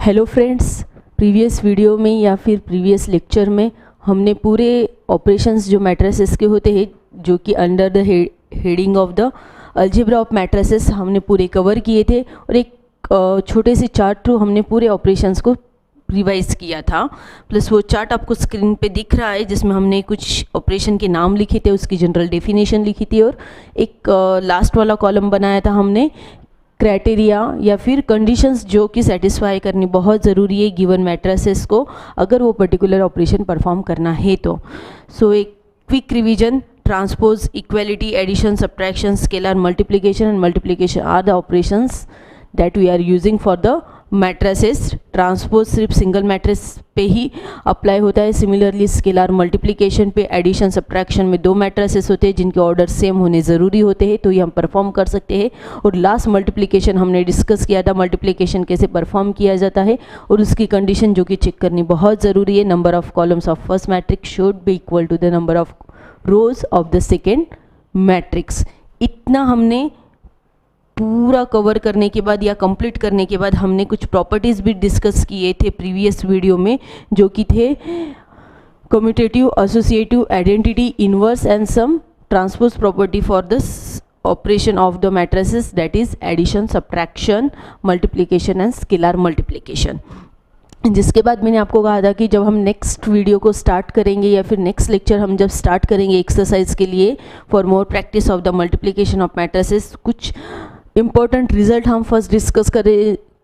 Hello friends, previous video में या फिर प्रीवियस लेक्चर में हमने पूरे ऑपरेशंस जो मैट्रिसेस के होते हैं जो कि under the heading of the algebra of matrices हमने पूरे कवर किए थे और एक छोटे से चार्ट थ्रू हमने पूरे ऑपरेशंस को रिवाइज किया था। प्लस वो चार्ट आपको स्क्रीन पे दिख रहा है जिसमें हमने कुछ ऑपरेशन के नाम लिखे थे, उसकी जनरल डेफिनेशन लिखी थी और एक लास्ट वाला कॉलम बनाया था हमने क्राइटेरिया या फिर कंडीशंस जो कि सेटिस्फाई करनी बहुत ज़रूरी है गिवन मैट्रिसेस को अगर वो पर्टिकुलर ऑपरेशन परफॉर्म करना है तो। सो एक quick revision, transpose, equality, addition, subtraction, scalar multiplication and multiplication are the operations that we are using for the matrices. Transpose सिर्फ सिंगल मैट्रिक्स पे ही अप्लाई होता है। सिमिलरली स्केलर मल्टीप्लिकेशन पे, एडिशन सब्ट्रैक्शन में दो मैट्रिसेस होते हैं जिनके ऑर्डर सेम होने ज़रूरी होते हैं तो ये हम परफॉर्म कर सकते हैं। और लास्ट मल्टीप्लिकेशन हमने डिस्कस किया था, मल्टीप्लिकेशन कैसे परफॉर्म किया जाता है और उसकी कंडीशन जो कि चेक करनी बहुत ज़रूरी है। Number of columns of first matrix should be equal to the number of rows of the second matrix. इतना हमने पूरा कवर करने के बाद या कंप्लीट करने के बाद हमने कुछ प्रॉपर्टीज़ भी डिस्कस किए थे प्रीवियस वीडियो में जो कि थे commutative, associative, identity, inverse and some transpose property for this operation of the matrices that is addition, subtraction, multiplication and scalar multiplication. जिसके बाद मैंने आपको कहा था कि जब हम नेक्स्ट वीडियो को स्टार्ट करेंगे या फिर नेक्स्ट लेक्चर हम जब स्टार्ट करेंगे एक्सरसाइज के लिए for more practice of the multiplication of matrices, कुछ इम्पॉर्टेंट रिजल्ट हम फर्स्ट डिस्कस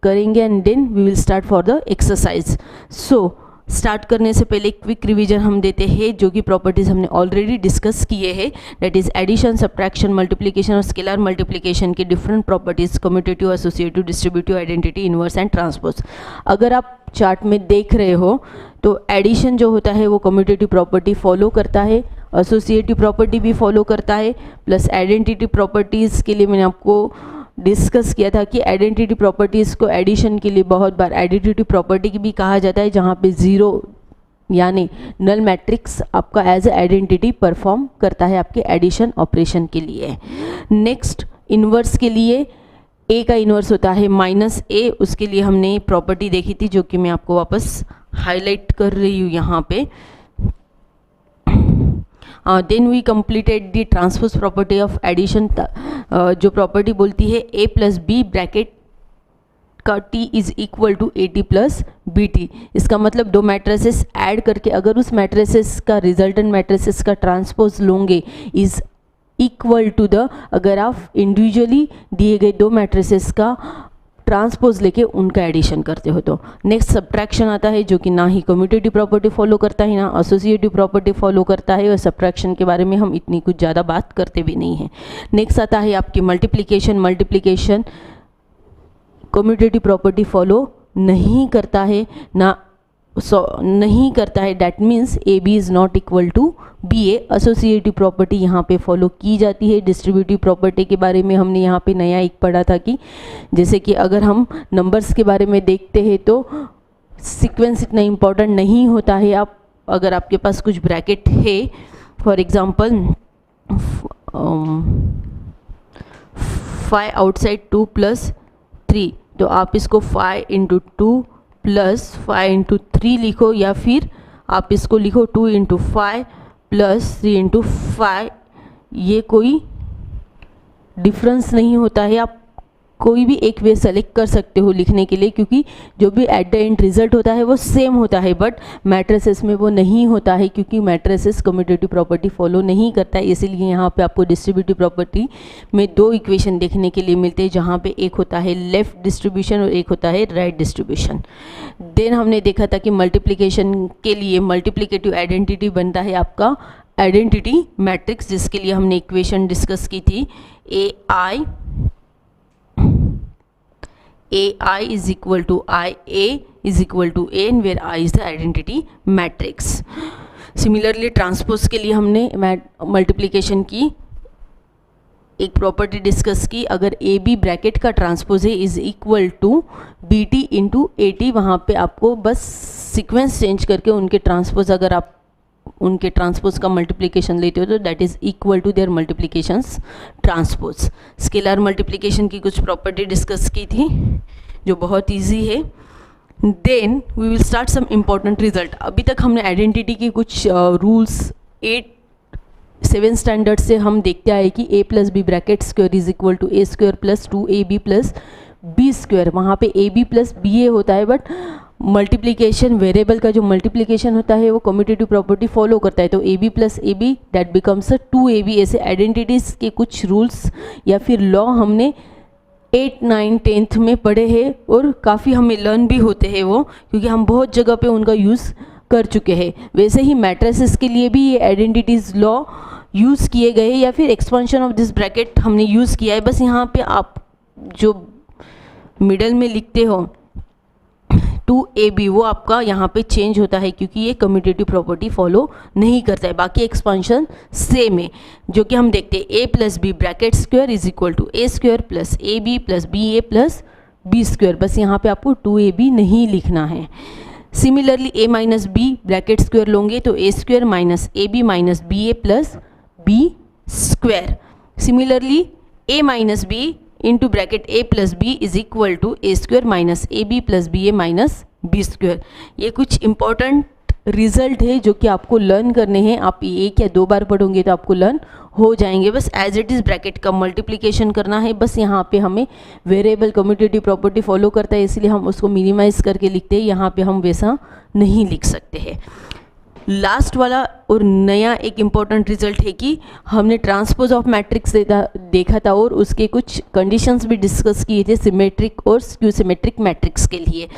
करेंगे and then we will start for the exercise. So start करने से पहले क्विक रिवीजन हम देते हैं जो कि प्रॉपर्टीज़ हमने ऑलरेडी डिस्कस किए हैं, that is addition, subtraction, multiplication और स्केलर मल्टीप्लिकेशन के different properties, commutative, associative, distributive, identity, inverse and transpose. अगर आप चार्ट में देख रहे हो तो एडिशन जो होता है वो कम्यूटेटिव प्रॉपर्टी फॉलो करता है, एसोसिएटिव प्रॉपर्टी भी फॉलो करता है, प्लस आइडेंटिटी प्रॉपर्टीज़ के लिए मैंने आपको डिस्कस किया था कि आइडेंटिटी प्रॉपर्टीज़ को एडिशन के लिए बहुत बार आइडेंटिटी प्रॉपर्टी की भी कहा जाता है जहाँ पे ज़ीरो यानी नल मैट्रिक्स आपका एज ए आइडेंटिटी परफॉर्म करता है आपके एडिशन ऑपरेशन के लिए। नेक्स्ट इन्वर्स के लिए ए का इन्वर्स होता है माइनस ए, उसके लिए हमने प्रॉपर्टी देखी थी जो कि मैं आपको वापस हाईलाइट कर रही हूँ यहाँ पे। Then we completed the transpose property of addition, जो प्रॉपर्टी बोलती है ए प्लस बी ब्रैकेट का T is equal to a T plus b T. इसका मतलब दो मैट्रिसेस ऐड करके अगर उस मैट्रिसेस का रिजल्टेंट मैट्रिसेस का ट्रांसपोज लोगे इज इक्वल टू द, अगर आप इंडिविजुअली दिए गए दो मैट्रिसेस का ट्रांसपोज लेके उनका एडिशन करते हो तो। नेक्स्ट सब्ट्रैक्शन आता है जो कि ना ही कम्यूटेटिव प्रॉपर्टी फॉलो करता है ना एसोसिएटिव प्रॉपर्टी फॉलो करता है और सब्ट्रैक्शन के बारे में हम इतनी कुछ ज़्यादा बात करते भी नहीं हैं। नेक्स्ट आता है आपकी multiplication. Multiplication commutative property follow नहीं करता है नहीं करता है, that means a b is not equal to B a. Associative property यहाँ पे फॉलो की जाती है। डिस्ट्रीब्यूटिव प्रॉपर्टी के बारे में हमने यहाँ पे नया एक पढ़ा था कि जैसे कि अगर हम नंबर्स के बारे में देखते हैं तो सीक्वेंस इतना इम्पॉर्टेंट नहीं होता है। आप अगर आपके पास कुछ ब्रैकेट है, फॉर एग्जांपल 5 आउटसाइड 2 प्लस 3, तो आप इसको 5 इंटू 2 प्लस 5 इंटू 3 लिखो या फिर आप इसको लिखो 2 इंटू 5 प्लस 3 इंटू 5। ये कोई डिफरेंस नहीं होता है, आप कोई भी एक वे सेलेक्ट कर सकते हो लिखने के लिए क्योंकि जो भी एट द एंड रिजल्ट होता है वो सेम होता है। बट मैट्रिसेस में वो नहीं होता है क्योंकि मैट्रिसेस कम्यूटेटिव प्रॉपर्टी फॉलो नहीं करता है। इसीलिए यहाँ पे आपको डिस्ट्रीब्यूटिव प्रॉपर्टी में दो इक्वेशन देखने के लिए मिलते हैं जहाँ पे एक होता है लेफ्ट डिस्ट्रीब्यूशन और एक होता है राइट डिस्ट्रीब्यूशन। देन हमने देखा था कि मल्टीप्लिकेशन के लिए मल्टीप्लिकेटिव आइडेंटिटी बनता है आपका आइडेंटिटी मैट्रिक्स, जिसके लिए हमने इक्वेशन डिस्कस की थी AI is equal to IA is equal to A and where I is the identity matrix. Similarly transpose के लिए हमने मल्टीप्लिकेशन की एक प्रॉपर्टी डिस्कस की, अगर ए बी ब्रैकेट का ट्रांसपोज है is equal to b T into a T. वहाँ पे आपको बस सीक्वेंस चेंज करके उनके ट्रांसपोज, अगर आप उनके ट्रांसपोज का मल्टीप्लिकेशन लेते हो तो that is equal to their multiplications transpose. Scalar multiplication की कुछ प्रॉपर्टी डिस्कस की थी जो बहुत इजी है। Then we will start some important result. अभी तक हमने आइडेंटिटी के कुछ रूल्स 7 स्टैंडर्ड से हम देखते आए कि a plus B bracket square is equal to A square plus 2ab plus B square. वहाँ पे ab प्लस ba होता है, बट मल्टीप्लिकेशन वेरिएबल का जो मल्टीप्लिकेशन होता है वो कम्यूटेटिव प्रॉपर्टी फॉलो करता है, तो ab plus ab that becomes a 2ab। ऐसे आइडेंटिटीज़ के कुछ रूल्स या फिर लॉ हमने 8, 9, 10th में पढ़े हैं और काफ़ी हमें लर्न भी होते हैं वो, क्योंकि हम बहुत जगह पे उनका यूज़ कर चुके हैं। वैसे ही मैट्रिसेस के लिए भी ये आइडेंटिटीज़ लॉ यूज़ किए गए या फिर एक्सपेंशन ऑफ दिस ब्रैकेट हमने यूज़ किया है। बस यहाँ पे आप जो मिडल में लिखते हो 2ab वो आपका यहाँ पे चेंज होता है, क्योंकि ये कम्यूटेटिव प्रॉपर्टी फॉलो नहीं करता है। बाकी एक्सपेंशन सेम है, जो कि हम देखते हैं a plus B bracket square is equal to A square plus A B plus B A plus B square. बस यहाँ पे आपको 2ab नहीं लिखना है। Similarly a minus B bracket square लोगे तो A square minus A B minus B A plus B square. Similarly a minus B into bracket a plus B is equal to A square minus A B plus B A minus B square. ये कुछ important result है जो कि आपको learn करने हैं। आप एक या दो बार पढ़ोगे तो आपको लर्न हो जाएंगे। बस एज इट इज़ ब्रैकेट का मल्टीप्लिकेशन करना है। बस यहाँ पे हमें वेरिएबल कम्यूटेटिव प्रॉपर्टी फॉलो करता है, इसलिए हम उसको मिनिमाइज करके लिखते हैं। यहाँ पे हम वैसा नहीं लिख सकते हैं। लास्ट वाला और नया एक इम्पॉर्टेंट रिजल्ट है कि हमने ट्रांसपोज ऑफ मैट्रिक्स देखा था और उसके कुछ कंडीशंस भी डिस्कस किए थे सिमेट्रिक और स्क्यू सिमेट्रिक मैट्रिक्स के लिए।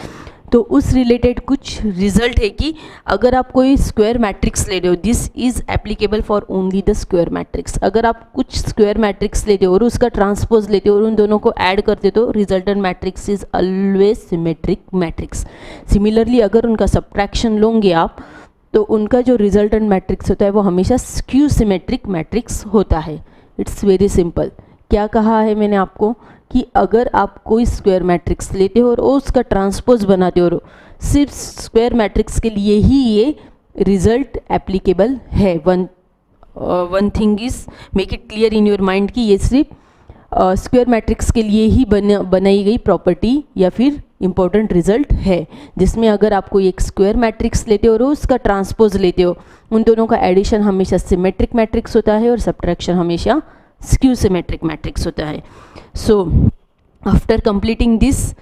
तो उस रिलेटेड कुछ रिजल्ट है कि अगर आप कोई स्क्वायर मैट्रिक्स ले रहे हो, this is applicable for only the square matrix. अगर आप कुछ स्क्वायर मैट्रिक्स लेते हो और उसका ट्रांसपोज लेते हो और उन दोनों को ऐड करते हो तो resultant matrix is always symmetric matrix. Similarly अगर उनका सब्ट्रैक्शन लोगे आप तो उनका जो रिजल्टेंट मैट्रिक्स होता है वो हमेशा स्क्यू सिमेट्रिक मैट्रिक्स होता है। It's very simple. क्या कहा है मैंने आपको कि अगर आप कोई स्क्वायर मैट्रिक्स लेते हो और उसका ट्रांसपोज बनाते हो, सिर्फ स्क्वायर मैट्रिक्स के लिए ही ये रिजल्ट एप्लीकेबल है। One thing is make it clear in your mind कि ये सिर्फ स्क्वायर मैट्रिक्स के लिए ही बनाई गई प्रॉपर्टी या फिर इम्पोर्टेंट रिजल्ट है, जिसमें अगर आप कोई एक स्क्वायर मैट्रिक्स लेते हो और उसका ट्रांसपोज लेते हो, उन दोनों का एडिशन हमेशा सिमेट्रिक मैट्रिक्स होता है और सब्ट्रैक्शन हमेशा स्क्यू सिमेट्रिक मैट्रिक्स होता है। So after completing this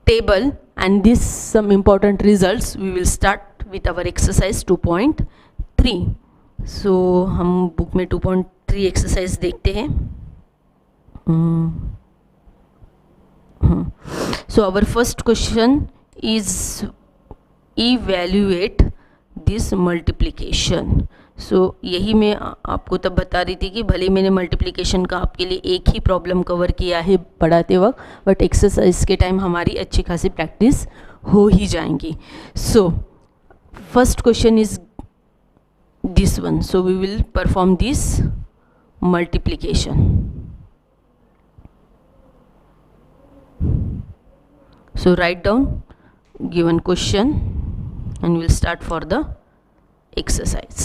table and this some important results we will start with our exercise 2.3। So हम बुक में 2.3 एक्सरसाइज देखते हैं। So our first question is evaluate this multiplication. So यही मैं आपको तब बता रही थी कि भले मैंने मल्टीप्लिकेशन का आपके लिए एक ही प्रॉब्लम कवर किया है पढ़ाते वक्त, बट एक्सरसाइज के टाइम हमारी अच्छी खासी प्रैक्टिस हो ही जाएंगी। So first question is this one. So we will perform this multiplication. So write down given question and we'll start for the exercise.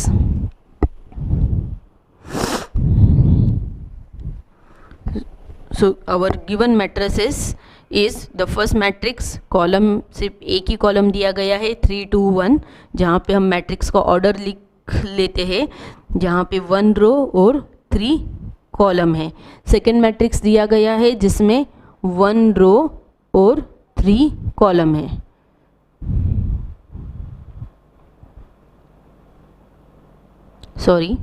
So our given matrices is the first matrix column, सिर्फ एक ही column दिया गया है 3 2 1, जहाँ पे हम matrix का order लिख लेते हैं, जहाँ पे 1 रो और 3 कॉलम है। सेकेंड मैट्रिक्स दिया गया है जिसमें 1 रो और 3 कॉलम है। सॉरी,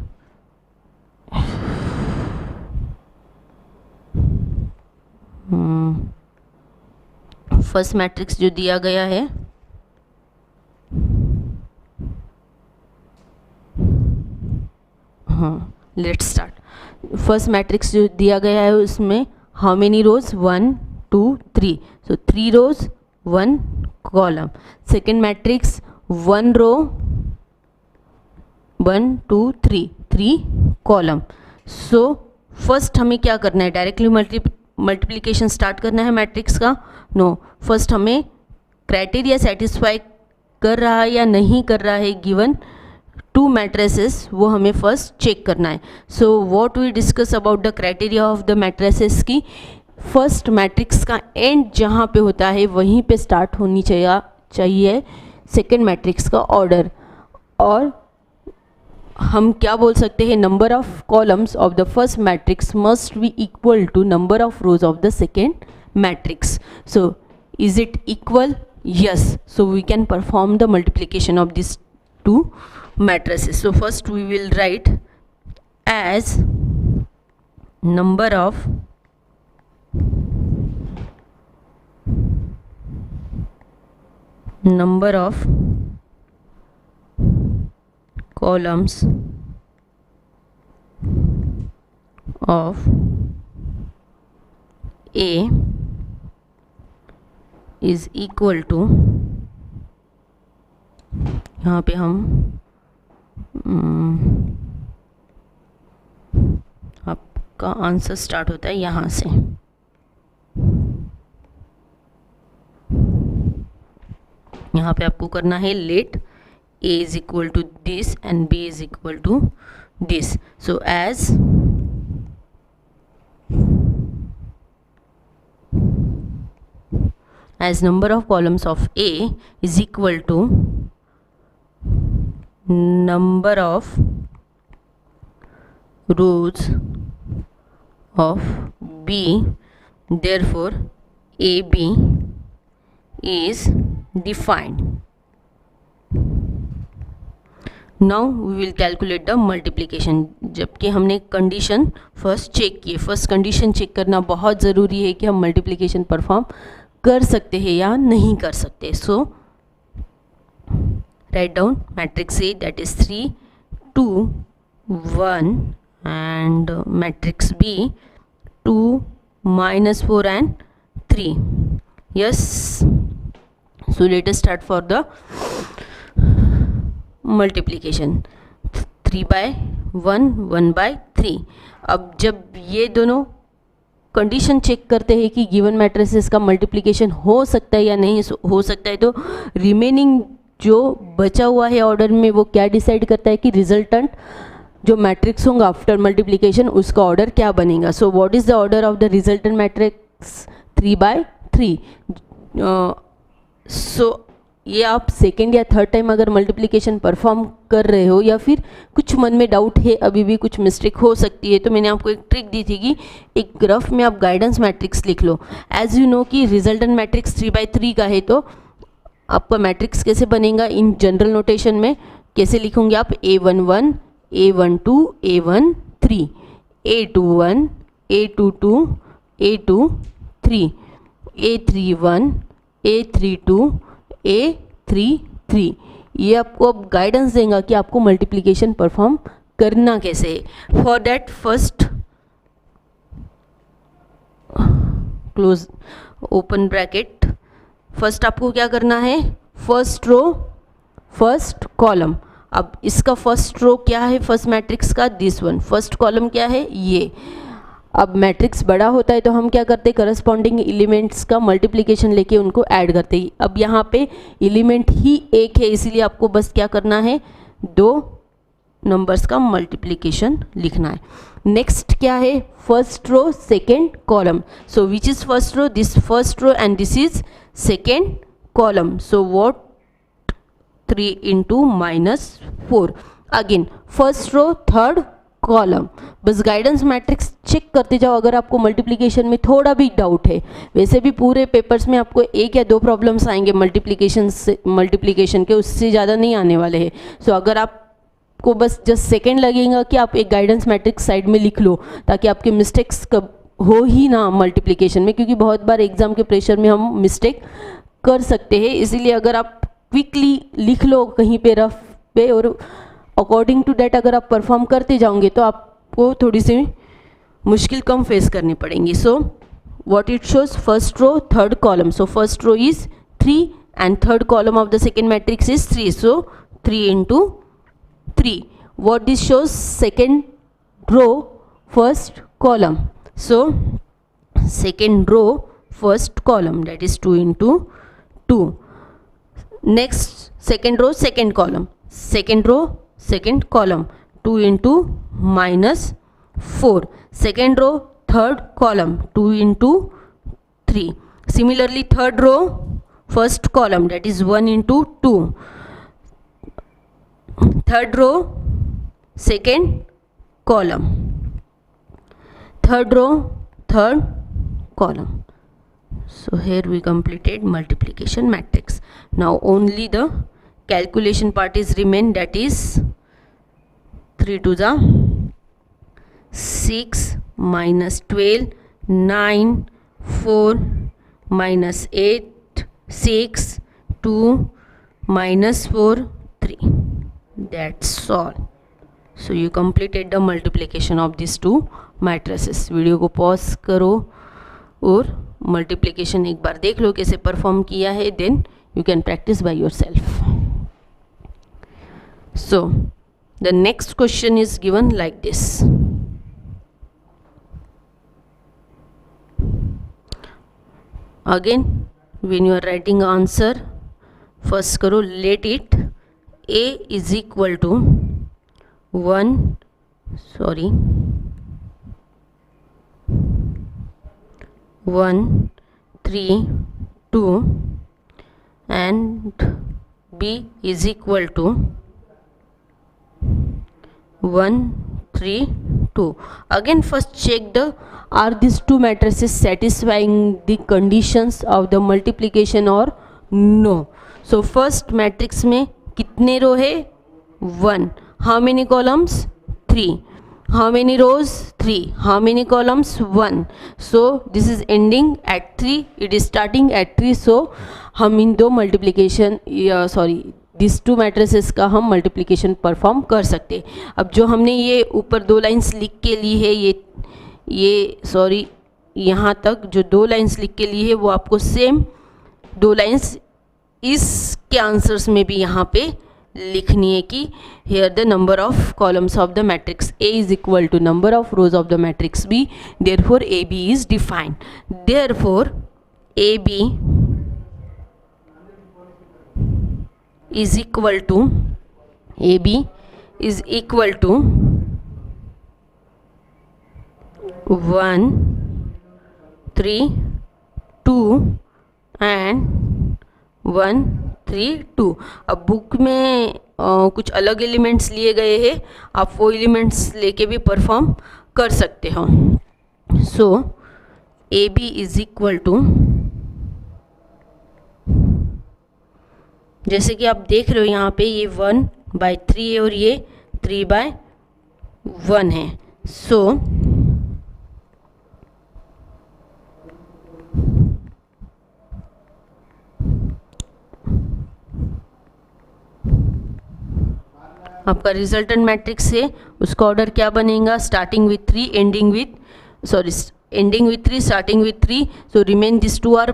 फर्स्ट मैट्रिक्स जो दिया गया है लेट्स स्टार्ट। फर्स्ट मैट्रिक्स जो दिया गया है उसमें how many rose 1 2 3, so 3 rows 1 column. Second matrix 1 row 1 2 3 3 column. So first हमें क्या करना है, डायरेक्टली मल्टीप्लिकेशन स्टार्ट करना है मैट्रिक्स का? नो, फर्स्ट हमें क्राइटेरिया सेटिस्फाई कर रहा है या नहीं कर रहा है गिवन 2 मैट्रिसेस, वो हमें फर्स्ट चेक करना है। So what we discuss about the criteria of the matrices की फर्स्ट मैट्रिक्स का एंड जहाँ पे होता है वहीं पे स्टार्ट होनी चाहिए सेकेंड मैट्रिक्स का ऑर्डर। और हम क्या बोल सकते हैं, number of columns of the first matrix must be equal to number of rows of the second matrix. So is it equal? Yes, so we can perform the multiplication of these two matrices. So first we will write as number of columns of A is equal to, यहाँ पे हम आपका answer start होता है यहाँ से। यहाँ पे आपको करना है late A is equal to this and B is equal to this. So as number of columns of A is equal to number of rows of B, therefore AB is defined. Now we will calculate the multiplication. जबकि हमने condition first check की, first condition check करना बहुत ज़रूरी है कि हम multiplication perform कर सकते हैं या नहीं कर सकते। So right down matrix A that is 3 2 1 and matrix B 2 -4 and 3. Yes, so let us start for the multiplication. 3/1 1/3. अब जब ये दोनों कंडीशन चेक करते हैं कि गिवन मैट्रिसेस का मल्टीप्लिकेशन हो सकता है या नहीं हो सकता है, तो रिमेनिंग जो बचा हुआ है ऑर्डर में वो क्या डिसाइड करता है कि रिजल्टेंट जो मैट्रिक्स होगा आफ्टर मल्टीप्लिकेशन उसका ऑर्डर क्या बनेगा। So what is the order of the resultant matrix? 3/3. सो ये आप सेकेंड या थर्ड टाइम अगर मल्टीप्लिकेशन परफॉर्म कर रहे हो या फिर कुछ मन में डाउट है, अभी भी कुछ मिस्टेक हो सकती है, तो मैंने आपको एक ट्रिक दी थी कि एक ग्राफ में आप गाइडेंस मैट्रिक्स लिख लो। एज यू नो कि रिजल्टेंट मैट्रिक्स 3/3 का है, तो आपका मैट्रिक्स कैसे बनेगा इन जनरल नोटेशन में कैसे लिखोगे आप? A11 A12 A13 A21 A22 A23 A31 A32 A33. ये आपको अब गाइडेंस देगा कि आपको मल्टीप्लिकेशन परफॉर्म करना कैसे है। For that first close open bracket, first आपको क्या करना है? First row first column. अब इसका फर्स्ट रो क्या है फर्स्ट मैट्रिक्स का? This one. फर्स्ट कॉलम क्या है? ये। अब मैट्रिक्स बड़ा होता है तो हम क्या करते हैं? करस्पॉन्डिंग एलिमेंट्स का मल्टीप्लिकेशन लेके उनको ऐड करते हैं। अब यहाँ पे एलिमेंट ही एक है, इसीलिए आपको बस क्या करना है? 2 नंबर्स का मल्टीप्लिकेशन लिखना है। नेक्स्ट क्या है? First row second column. So which is first row? This first row and this is second column. So what? 3 into -4. Again first row third column. बस गाइडेंस मैट्रिक्स चेक करते जाओ अगर आपको मल्टीप्लिकेशन में थोड़ा भी डाउट है। वैसे भी पूरे पेपर्स में आपको 1 या 2 प्रॉब्लम्स आएंगे मल्टीप्लिकेशन के, उससे ज़्यादा नहीं आने वाले हैं। सो अगर आपको बस जस्ट सेकेंड लगेगा कि आप एक गाइडेंस मैट्रिक्स साइड में लिख लो ताकि आपके मिस्टेक्स कब हो ही ना मल्टीप्लिकेशन में, क्योंकि बहुत बार एग्जाम के प्रेशर में हम मिस्टेक कर सकते हैं। इसीलिए अगर आप क्विकली लिख लो कहीं पे रफ पे और अकॉर्डिंग टू डेट अगर आप परफॉर्म करते जाओगे तो आपको थोड़ी सी मुश्किल कम फेस करनी पड़ेंगी. सो what it shows, first row third column, so first row is 3 and third column of the second matrix is 3, so 3 into 3. What this shows, second row first column, so second row first column, that is 2 into 2. Next second row second column, second row second column, 2 into -4. Second row third column, 2 into 3. Similarly, third row, first column, that is 1 into 2. Third row, second column. Third row, third column. So here we completed multiplication matrix. Now only the calculation part is remain, that is 3 to the 6 minus 12, 9, 4 minus 8, 6, 2 minus 4, 3. That's all. So you completed the multiplication of these two matrices. Video को pause करो और multiplication एक बार देख लो कैसे perform किया है, then you can practice by yourself. So the next question is given like this. Again when you are writing answer, first करो let it a is equal to 1 3 2 and b is equal to 1 3 2. Again first check the are these two matrices satisfying the conditions of the multiplication or no. So first matrix में कितने रो है? 1. How many columns? 3. How many rows? 3. How many columns? 1. So this is ending at 3, it is starting at 3. So हम इन दो multiplication this to matrices का हम multiplication perform कर सकते. अब जो हमने ये ऊपर दो लाइंस लिख के ली है, ये यहाँ तक जो दो लाइंस लिख के ली है वो आपको सेम दो लाइंस इसके आंसर्स में भी यहाँ पे लिखनी है कि here the number of columns of the matrix A is equal to number of rows of the matrix B, therefore AB is defined. Therefore AB is equal to 1 3 2 and 1 3 2. अब book में कुछ अलग एलिमेंट्स लिए गए हैं, आप वो elements लेके भी परफॉर्म कर सकते हो. So A B is equal to, जैसे कि आप देख रहे हो यहाँ पे ये 1/3 है और ये 3/1 है. सो आपका रिजल्टेंट मैट्रिक्स है, उसका ऑर्डर क्या बनेगा? Starting with 3 ending with 3 starting with 3. So remain this two are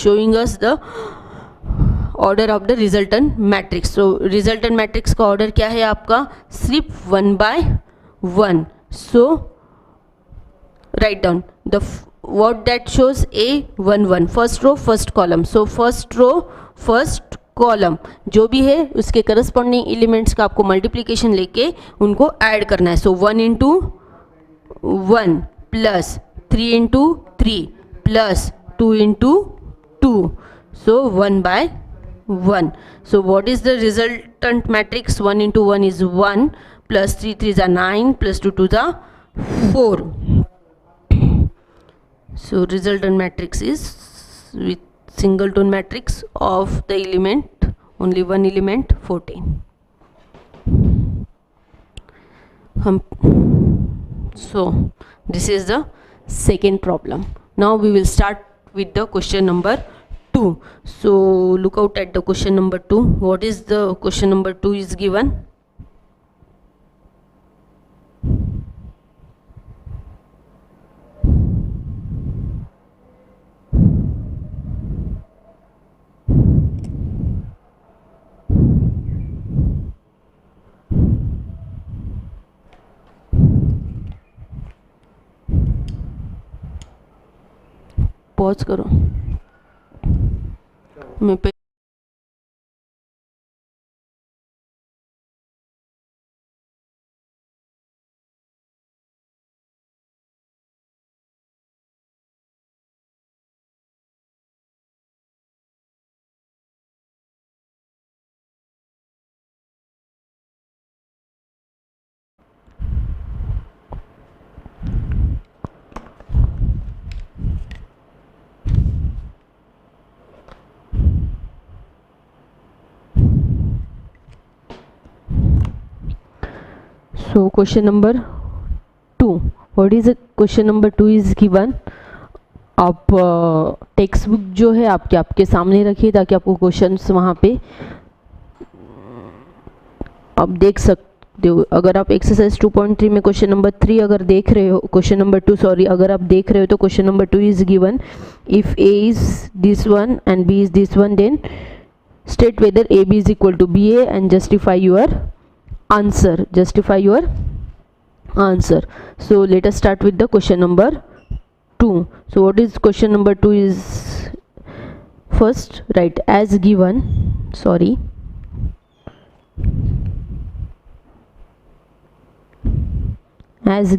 showing us the order of the resultant matrix. So resultant matrix का ऑर्डर क्या है आपका? सिर्फ 1/1. So right down the what that shows A11 first row first column. So first row first column जो भी है उसके corresponding elements का आपको मल्टीप्लिकेशन लेके उनको ऐड करना है. सो 1 into 1 plus 3 into 3 plus 2 into 2. So 1/1. So what is the resultant matrix? 1 into 1 is 1 plus 3 3s are 9 plus 2 2s are 4. So resultant matrix is with singleton matrix of the element, only one element, 14. So this is the second problem. Now we will start with the question number 2. So look out at the question number 2. What is the question number 2 is given? Pause करो, मैं So question number 2. What is the question number 2 is given. आप text book जो है आपके सामने रखिए ताकि आपको क्वेश्चंस वहाँ पे आप देख सकते हो. अगर आप एक्सरसाइज 2.3 में क्वेश्चन नंबर 3 अगर देख रहे हो, क्वेश्चन नंबर 2 सॉरी, अगर आप देख रहे हो तो question number 2 is given. If a is this one and B is this one, then state whether a B is equal to B a and justify your answer. So let us start with the question number 2. So what is question number 2 is, first write as given, as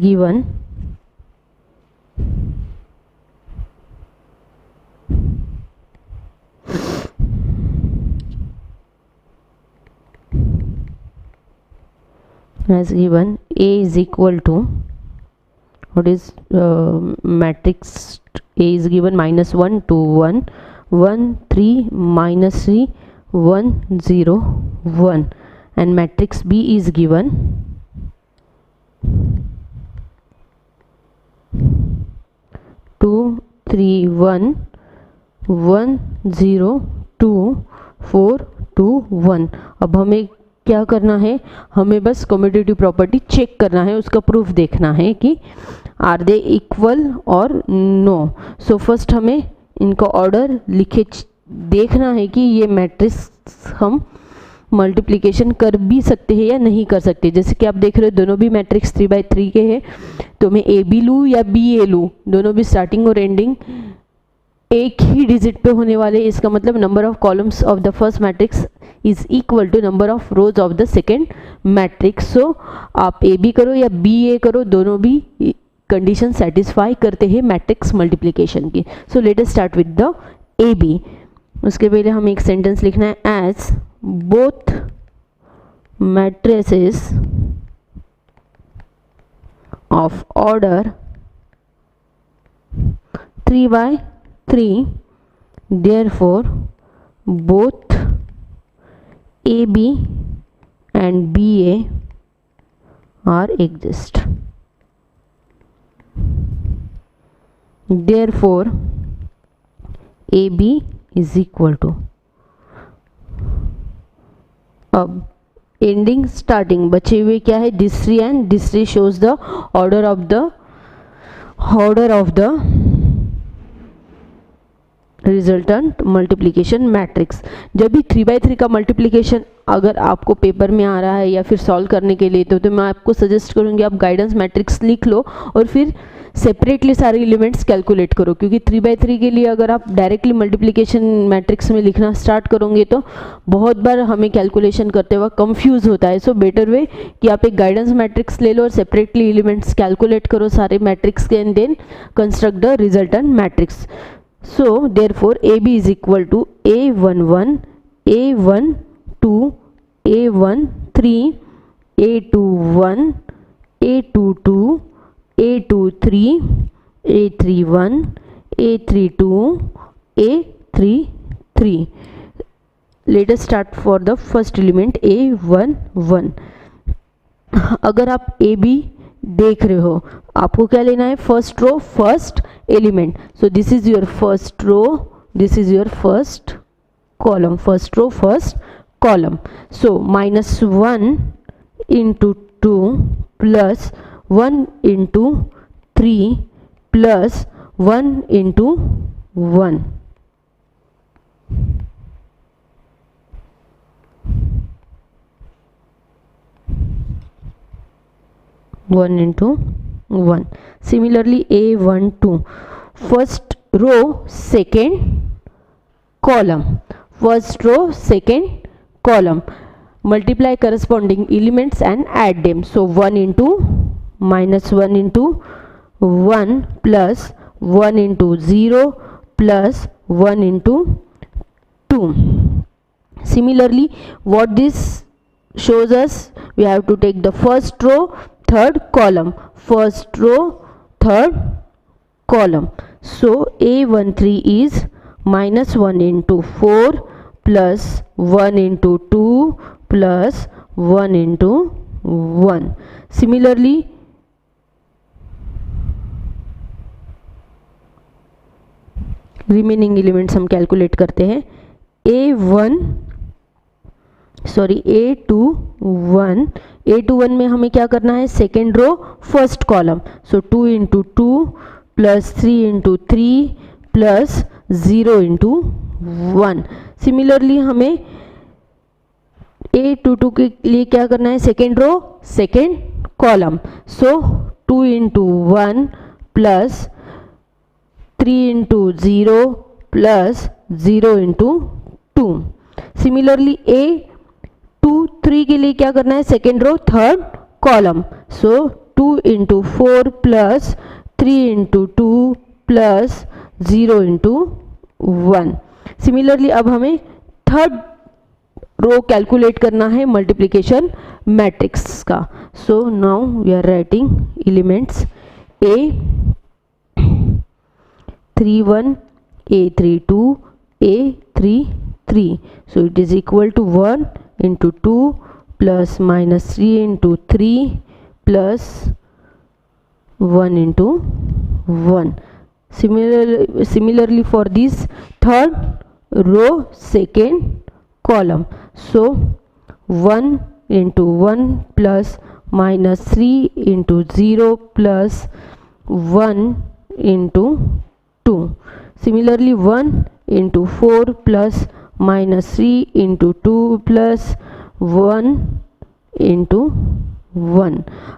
given A is equal to, what is matrix A is given -1 2 1 1 3 -3 1 0 1, and matrix B is given 2 3 1 1 0 2 4 2 1. अब हमें क्या करना है, हमें बस commutative property check करना है, उसका प्रूफ देखना है कि आर दे इक्वल और नो. सो फर्स्ट हमें इनका ऑर्डर लिखे देखना है कि ये मैट्रिक्स हम मल्टीप्लिकेशन कर भी सकते हैं या नहीं कर सकते. जैसे कि आप देख रहे हो दोनों भी मैट्रिक्स 3/3 के हैं, तो मैं ए बी लूँ या बी ए लूँ, दोनों भी स्टार्टिंग और एंडिंग एक ही डिजिट पे होने वाले. इसका मतलब number of columns of the first matrix is equal to number of rows of the second matrix. So आप ए बी करो या बी ए करो, दोनों भी कंडीशन सेटिस्फाई करते हैं मैट्रिक्स मल्टीप्लिकेशन की. So let us start with the a b. उसके पहले हमें एक सेंटेंस लिखना है, as both matrices of order 3/3, therefore both AB and BA are exist. Therefore AB is equal to, अब एंडिंग स्टार्टिंग बचे हुए क्या है, this 3 and this 3 shows the order of the resultant multiplication matrix. जब भी 3/3 का मल्टीप्लिकेशन अगर आपको पेपर में आ रहा है या फिर सॉल्व करने के लिए, तो मैं आपको सजेस्ट करूँगी आप गाइडेंस मैट्रिक्स लिख लो और फिर सेपरेटली सारे एलिमेंट्स कैलकुलेट करो. क्योंकि 3/3 के लिए अगर आप डायरेक्टली मल्टीप्लिकेशन मैट्रिक्स में लिखना स्टार्ट करोगे तो बहुत बार हमें कैलकुलेशन करते वक्त कंफ्यूज होता है. सो बेटर वे कि आप एक गाइडेंस मैट्रिक्स ले लो और सेपरेटली एलिमेंट्स कैलकुलेट करो सारे मैट्रिक्स के, and then construct the resultant matrix. So therefore AB is equal to A11 A12 A13 A21 A22 A23 A31 A32 A33. Let us start for the first element A11. अगर आप AB देख रहे हो, आपको क्या लेना है, first row first element. So this is your first row, this is your first column, first row first column. So -1 into 2 plus 1 into 3 plus 1 into 1. One into 1. Similarly A12, first row second column, first row second column, multiply corresponding elements and add them. So 1 into -1 into 1 plus 1 into 0 plus 1 into 2. Similarly, what this shows us, we have to take the first row third column, first row third column. So A13 is -1 into 4 plus 1 into 2 plus 1 into 1. Similarly, remaining elements हम calculate करते हैं. A21 में हमें क्या करना है, second row first column. सो 2 into 2 plus 3 into 3 plus 0 into 1. Similarly हमें A22 के लिए क्या करना है, सेकेंड रो सेकेंड कॉलम. सो 2 into 1 plus 3 into 0 plus 0 into 2. Similarly A23 के लिए क्या करना है, सेकेंड रो थर्ड कॉलम. सो 2 into 4 plus 3 into 2 plus 0 into 1. Similarly अब हमें थर्ड रो कैलकुलेट करना है मल्टीप्लिकेशन मैट्रिक्स का. So now we are writing elements A31, A32, A33. So it is equal to 1 into 2 plus minus 3 into 3 plus 1 into 1. Similarly for this third row second column. So 1 into 1 plus minus 3 into 0 plus 1 into 2. Similarly 1 into 4 plus minus 3 into 2 plus 1 into 1.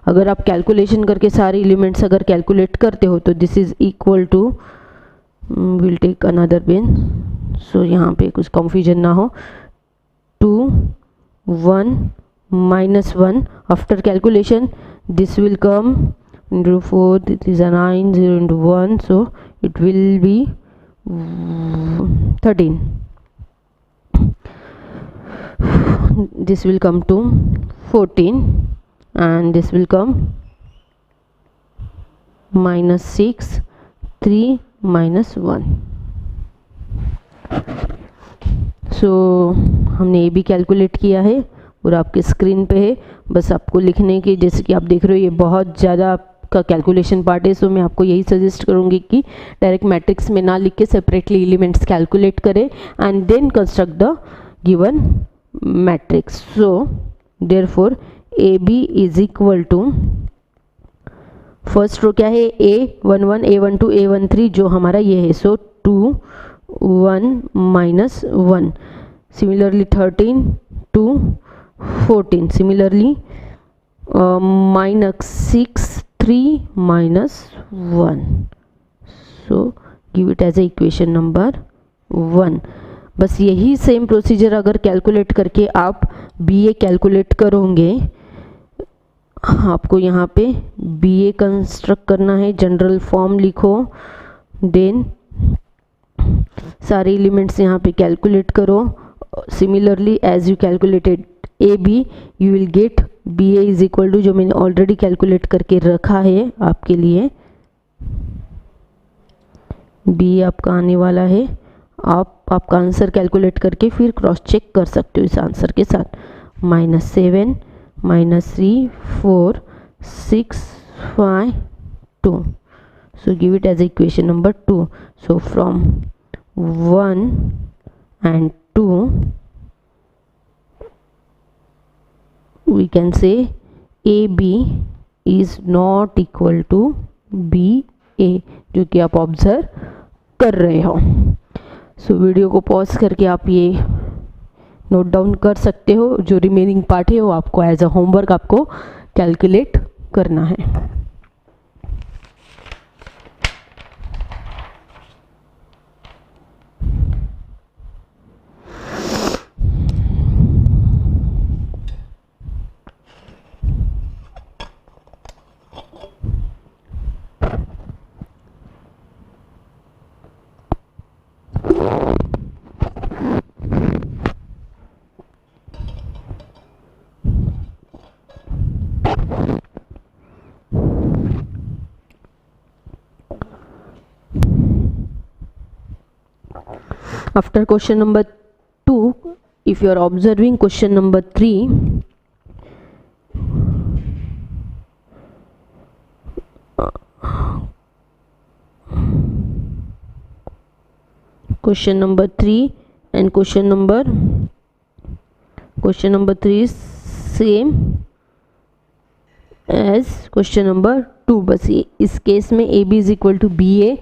अगर आप calculation करके सारे elements अगर calculate करते हो तो this is equal to, will take another pen so यहाँ पे कुछ कंफ्यूजन ना हो. 2 1 minus 1 after calculation this will come into 4, this is a 9, 0 into 1, so it will be 13. This will come to 14 and this will come minus 6, 3 minus 1. सो हमने ये भी calculate किया है और आपके स्क्रीन पे है. बस आपको लिखने के, जैसे कि आप देख रहे हो ये बहुत ज़्यादा आपका कैलकुलेशन पार्ट है. सो मैं आपको यही सजेस्ट करूँगी कि डायरेक्ट मैट्रिक्स में ना लिख के सेपरेटली एलिमेंट्स कैलकुलेट करें and then construct the given matrix. So therefore AB is equal to, first row क्या है, A11, A12, A13 जो हमारा ये है. सो 2 1 minus 1. Similarly 13 to 14. Similarly minus 6, 3 minus 1. So give it as a equation number 1. बस यही same procedure अगर calculate करके आप BA कैलकुलेट करोगे, आपको यहाँ पे BA कंस्ट्रक्ट करना है. जनरल फॉर्म लिखो, देन सारे एलिमेंट्स यहाँ पे कैलकुलेट करो. Similarly as you calculated AB you will get BA is equal to, जो मैंने ऑलरेडी कैलकुलेट करके रखा है आपके लिए. BA आपका आने वाला है. आपका आंसर कैलकुलेट करके फिर क्रॉस चेक कर सकते हो इस आंसर के साथ. -7 -3 4 6 5 2. So give it as equation number 2. So from 1 and 2 we can say AB is not equal to BA, जो कि आप ऑब्जर्व कर रहे हो. सो वीडियो को पॉज करके आप ये नोट डाउन कर सकते हो. जो रिमेनिंग पार्ट है वो आपको एज अ होमवर्क आपको कैलकुलेट करना है. After question number 2, if you are observing question number 3, question number 3 and question number 3 is same as question number 2. बस ये इस केस में A B is equal to B A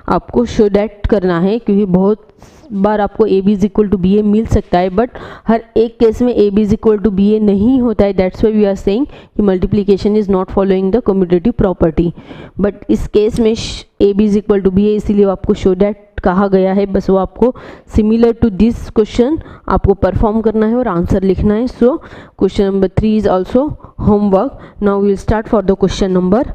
आपको show that करना है, क्योंकि बहुत बार आपको A B is equal to B A मिल सकता है, बट हर एक केस में A B is equal to B A नहीं होता है. That's why we are saying कि multiplication is not following the commutative property. But इस केस में A B is equal to B A, इसीलिए आपको शो दैट कहा गया है. बस वो आपको सिमिलर टू दिस क्वेश्चन आपको परफॉर्म करना है और आंसर लिखना है. So question number 3 is also homework. Now we will start for the question number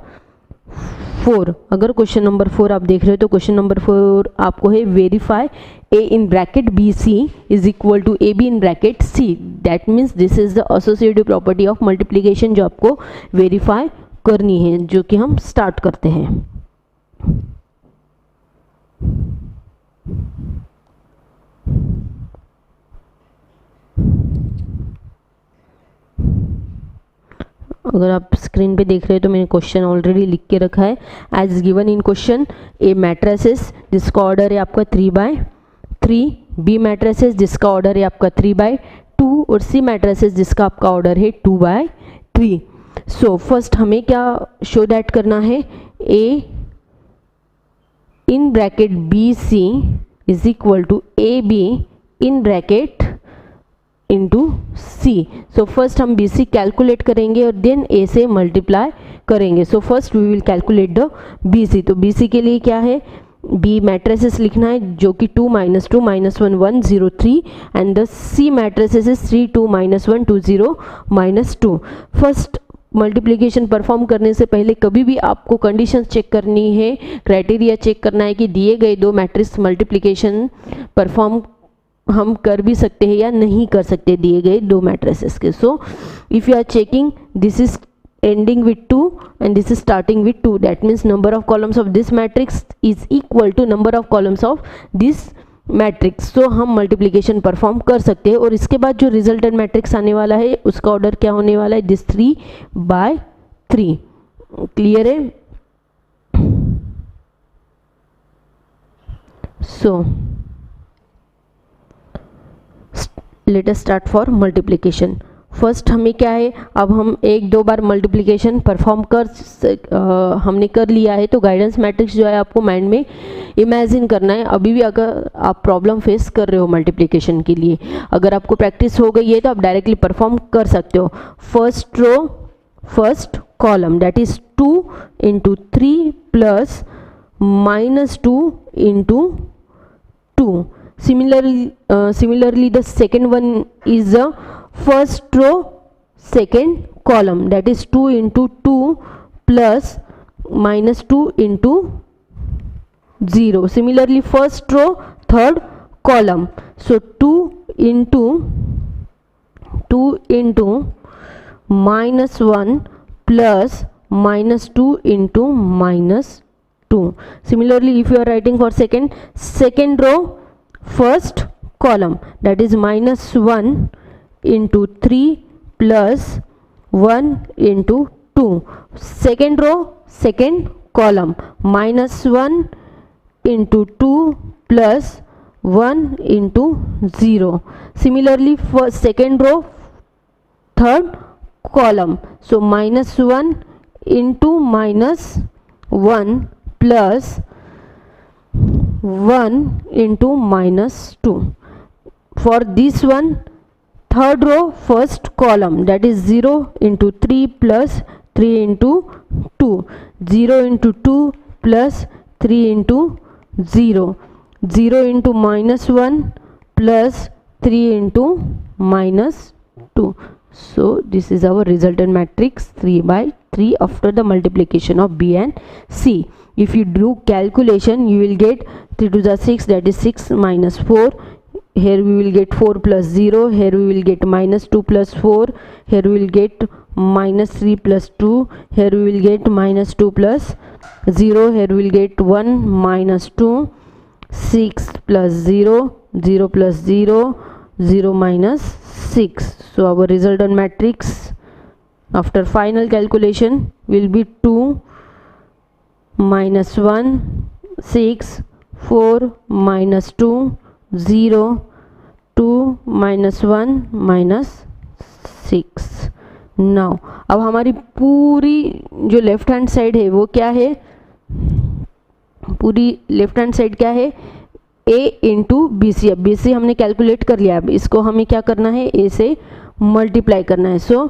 4. अगर क्वेश्चन नंबर 4 आप देख रहे हो तो क्वेश्चन नंबर 4 आपको है verify a in bracket B C is equal to A B in bracket c. That means this is the associative property of multiplication जो आपको वेरीफाई करनी है, जो कि हम स्टार्ट करते हैं. अगर आप स्क्रीन पे देख रहे हो तो मैंने क्वेश्चन ऑलरेडी लिख के रखा है. As given in question, a matrices जिसका ऑर्डर है आपका 3/3, बी मैट्रिसेस जिसका ऑर्डर है आपका 3/2 और सी मैट्रिसेस जिसका आपका ऑर्डर है 2/3. सो फर्स्ट हमें क्या शो दैट करना है, A in bracket B C is equal to A B in bracket into C. So first हम बी सी कैलकुलेट करेंगे और देन ए से मल्टीप्लाई करेंगे. So first we will calculate the B C. तो B सी के लिए क्या है, बी मैट्रिसेस लिखना है जो कि 2 - 2 - 1 1 0 3 and the c matrices is 3 2 - 1 2 0 -2. First multiplication perform करने से पहले कभी भी आपको कंडीशंस चेक करनी है, क्राइटेरिया चेक करना है कि दिए गए दो मैट्रिक्स मल्टीप्लिकेशन परफॉर्म हम कर भी सकते हैं या नहीं कर सकते दिए गए दो मैट्रिसेस के. So if you are checking this is ending with 2 and this is starting with 2, that means number of columns of this matrix is equal to number of columns of this matrix. so हम multiplication perform कर सकते हैं. और इसके बाद जो resultant matrix आने वाला है उसका ऑर्डर क्या होने वाला है, दिस 3/3. क्लियर है? सो let us start for multiplication. First हमें क्या है, अब हम एक दो बार मल्टीप्लिकेशन परफॉर्म हमने कर लिया है, तो गाइडेंस मैट्रिक्स जो है आपको माइंड में इमेजिन करना है. अभी भी अगर आप प्रॉब्लम फेस कर रहे हो मल्टीप्लिकेशन के लिए, अगर आपको प्रैक्टिस हो गई है तो आप डायरेक्टली परफॉर्म कर सकते हो. First row first column that is 2 × 3 plus -2 × 2. Similarly the second one is the first row second column that is 2 × 2 plus -2 × 0. Similarly first row third column, so 2 × -1 plus -2 × -2. Similarly if you are writing for second row first column that is -1 × 3 plus 1 × 2. second row second column -1 × 2 plus 1 × 0. Similarly for second row third column, so -1 × -1 plus 1 × -2. for this one third row first column that is 0 × 3 plus 3 × 2, 0 × 2 plus 3 × 0, 0 × -1 plus 3 × -2. so this is our resultant matrix 3/3 after the multiplication of B and C. if you do calculation you will get 3 to the 6, that is 6 minus 4. here we will get 4 plus 0. here we will get -2 plus 4. here we will get -3 plus 2. here we will get -2 plus 0. here we will get 1 minus 2. 6 plus 0, 0 plus 0, 0 minus 6. so our resultant matrix after final calculation will be 2 -1 6 4 minus 2 0 2 minus 1 minus 6। Now अब हमारी पूरी जो left hand side है वो क्या है, पूरी left hand side क्या है, a इंटू बी सी। अब बी सी हमने कैलकुलेट कर लिया, अब इसको हमें क्या करना है, a से मल्टीप्लाई करना है। सो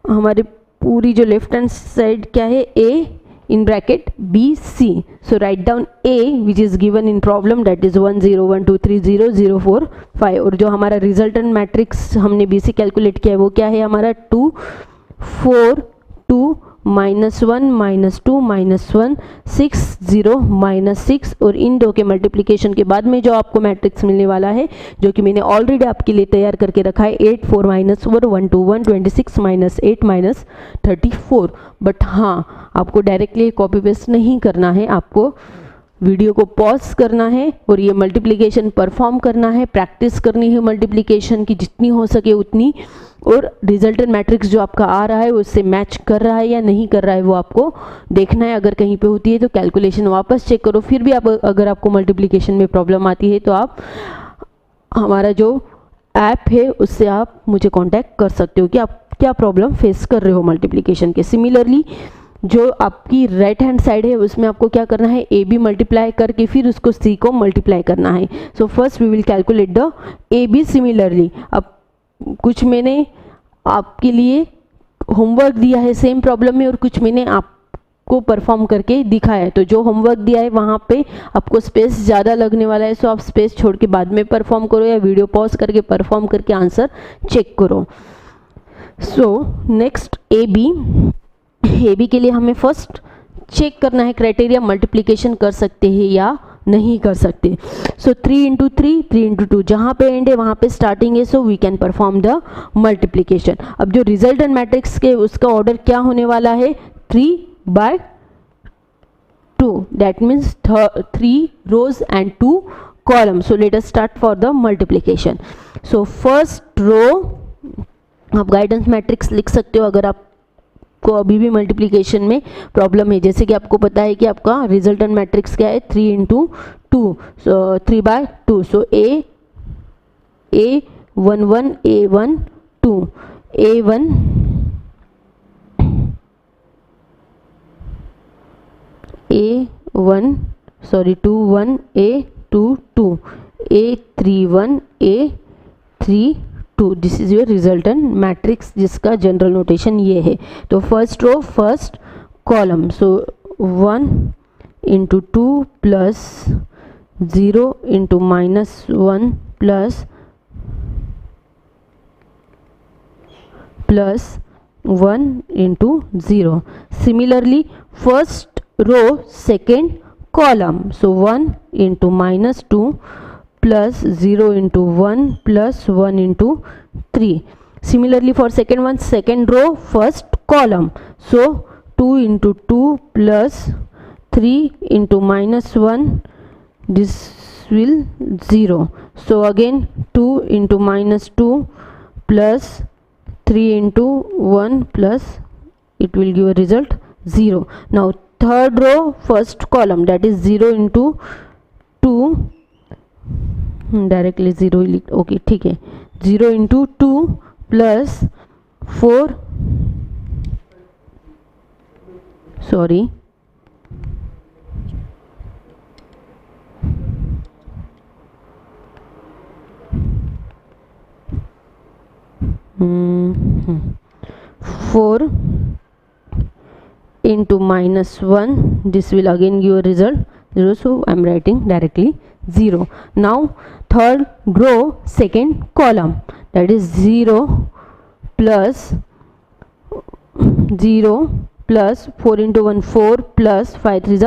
हमारी पूरी जो लेफ्ट हैंड साइड क्या है, a in bracket b c। so write down a which is given in problem, that is 1 0 1 2 3 0 0 4 5। और जो हमारा रिजल्टेंट मैट्रिक्स हमने बी सी कैलकुलेट किया है वो क्या है हमारा 2 4 2 -1 -2 -1 6 0 -6। और इन दो के मल्टीप्लिकेशन के बाद में जो आपको मैट्रिक्स मिलने वाला है, जो कि मैंने ऑलरेडी आपके लिए तैयार करके रखा है, 8 4 -4 1 2 1 26 -8 -34। बट हाँ, आपको डायरेक्टली कॉपी पेस्ट नहीं करना है, आपको वीडियो को पॉज करना है और ये मल्टीप्लिकेशन परफॉर्म करना है, प्रैक्टिस करनी है मल्टीप्लिकेशन की जितनी हो सके उतनी। और रिजल्टेंट मैट्रिक्स जो आपका आ रहा है उससे मैच कर रहा है या नहीं कर रहा है वो आपको देखना है। अगर कहीं पे होती है तो कैलकुलेशन वापस चेक करो। फिर भी आप अगर आपको मल्टीप्लिकेशन में प्रॉब्लम आती है तो आप हमारा जो ऐप है उससे आप मुझे कांटेक्ट कर सकते हो कि आप क्या प्रॉब्लम फेस कर रहे हो मल्टीप्लिकेशन के। सिमिलरली जो आपकी राइट हैंड साइड है उसमें आपको क्या करना है, ए बी मल्टीप्लाई करके फिर उसको सी को मल्टीप्लाई करना है। So first we will calculate the a b similarly. अब कुछ मैंने आपके लिए होमवर्क दिया है सेम प्रॉब्लम में और कुछ मैंने आपको परफॉर्म करके दिखाया है। तो जो होमवर्क दिया है वहाँ पे आपको स्पेस ज़्यादा लगने वाला है, सो आप स्पेस छोड़ के बाद में परफॉर्म करो या वीडियो पॉज करके परफॉर्म करके आंसर चेक करो। सो नेक्स्ट ए बी के लिए हमें फर्स्ट चेक करना है क्राइटेरिया, मल्टीप्लिकेशन कर सकते हैं या नहीं कर सकते। सो 3 इंटू 3 3 इंटू 2, जहाँ पे एंड है वहाँ पे स्टार्टिंग है, so we can perform the multiplication. अब जो रिजल्टेंट मैट्रिक्स के उसका ऑर्डर क्या होने वाला है, 3/2, that means 3 rows and 2 column. So let us start for the multiplication. So first row आप गाइडेंस मैट्रिक्स लिख सकते हो अगर आप को अभी भी मल्टीप्लिकेशन में प्रॉब्लम है। जैसे कि आपको पता है कि आपका रिजल्टेंट मैट्रिक्स क्या है, 3 into 2, so 3/2। So A 1 1 A 1 2 A 1 A 1 sorry 2 1 A 2 2 A 3 1 A 3 2। This is your resultant matrix जिसका जनरल नोटेशन ये है। तो first row first column, so 1 into 2 plus 0 into -1 plus 1 into 0। Similarly first row second column, so 1 into -2 plus 0 into 1 plus 1 into 3. Similarly for second one, second row first column, so 2 into 2 plus 3 into -1, this will 0. So again 2 into -2 plus 3 into 1 plus it will give a result 0. Now third row first column, that is 0 into 2, directly 0 लिख, okay ठीक है, 0 into 2 plus 4 sorry 4 into -1, this will again give a result 0, so I am writing directly 0. Now third row second column, that is 0 plus 4 into 1 4 plus 5 3 is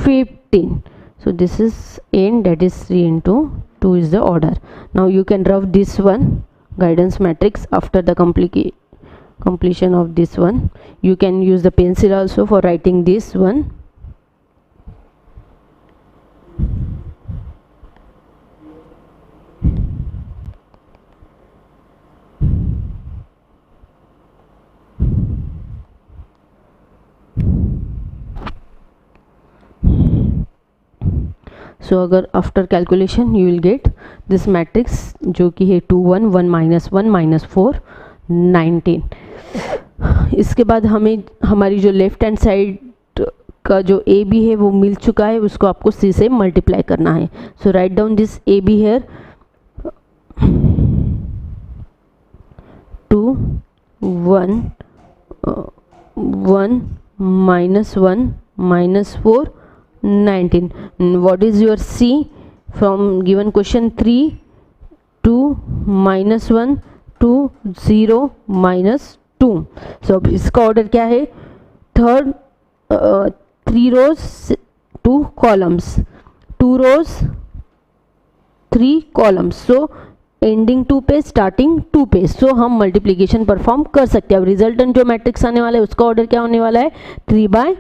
15. So this is n, that is 3 into 2 is the order. Now you can rub this one guidance matrix after the completion of this one. You can use the pencil also for writing this one. सो अगर after calculation you will get this matrix जो कि है 2 1 1 -1 -4 19। इसके बाद हमें हमारी जो left hand side का जो ए बी है वो मिल चुका है, उसको आपको सी से मल्टीप्लाई करना है। So right down this A B here 2 1 1 -1 -4 19। what is your C from given question 3 2 -1 2 0 -2। सो अब इसका ऑर्डर क्या है, third 3 rows 2 columns 2 rows 3 columns। सो एंडिंग 2 पे स्टार्टिंग 2 पे। सो हम मल्टीप्लिकेशन परफॉर्म कर सकते हैं। अब रिजल्टेंट जो मैट्रिक्स आने वाला है उसका ऑर्डर क्या होने वाला है, 3/3।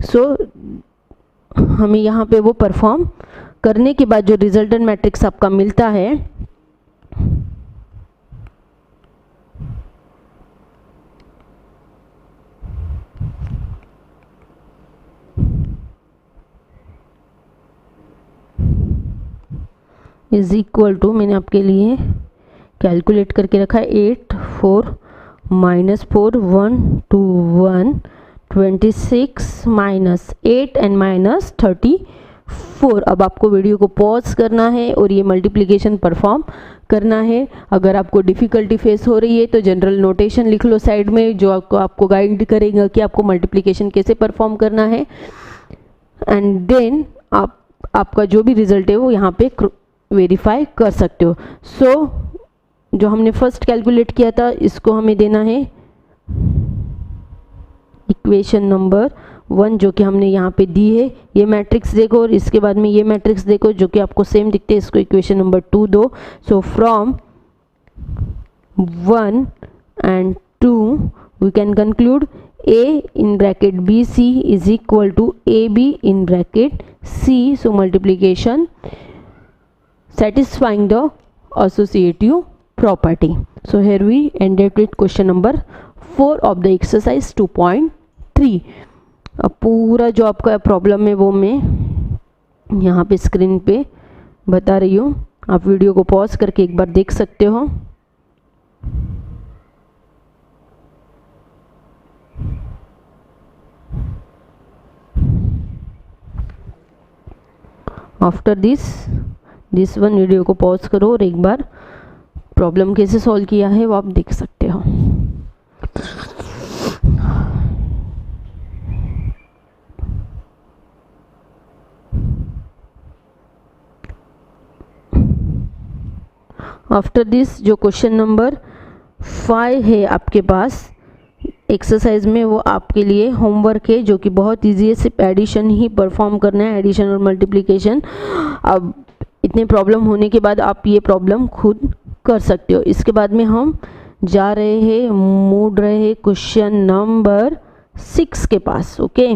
सो हमें यहाँ पे वो परफॉर्म करने के बाद जो रिजल्टेंट मैट्रिक्स आपका मिलता है इज इक्वल टू, मैंने आपके लिए कैलकुलेट करके रखा है 8 4 -4 1 2 1 26 -8 एंड -34। अब आपको वीडियो को पॉज करना है और ये मल्टीप्लिकेशन परफॉर्म करना है। अगर आपको डिफ़िकल्टी फेस हो रही है तो जनरल नोटेशन लिख लो साइड में, जो आपको गाइड करेगा कि आपको मल्टीप्लिकेशन कैसे परफॉर्म करना है। एंड देन आपका जो भी रिजल्ट है वो यहाँ पे वेरीफाई कर सकते हो। सो जो हमने फर्स्ट कैलकुलेट किया था इसको हमें देना है इक्वेशन नंबर 1 जो कि हमने यहाँ पे दी है। ये मैट्रिक्स देखो और इसके बाद में ये मैट्रिक्स देखो जो कि आपको सेम दिखते हैं, इसको इक्वेशन नंबर 2 दो। So from 1 and 2 we can conclude A in bracket BC is equal to AB in bracket C. So multiplication satisfying the associative property. So here we ended with question number 4 of the exercise 2.3. अब पूरा जो आपका problem है वो मैं यहाँ पे screen पे बता रही हूँ, आप वीडियो को पॉज करके एक बार देख सकते हो। आफ्टर दिस वन वीडियो को पॉज करो और एक बार प्रॉब्लम कैसे सॉल्व किया है वो आप देख सकते हो। आफ्टर दिस जो क्वेश्चन नंबर 5 है आपके पास एक्सरसाइज में, वो आपके लिए होमवर्क है जो कि बहुत इजी है, सिर्फ एडिशन ही परफॉर्म करना है, एडिशन और मल्टीप्लिकेशन। अब इतने प्रॉब्लम होने के बाद आप ये प्रॉब्लम खुद कर सकते हो। इसके बाद में हम जा रहे हैं, मूव रहे हैं क्वेश्चन नंबर 6 के पास। Okay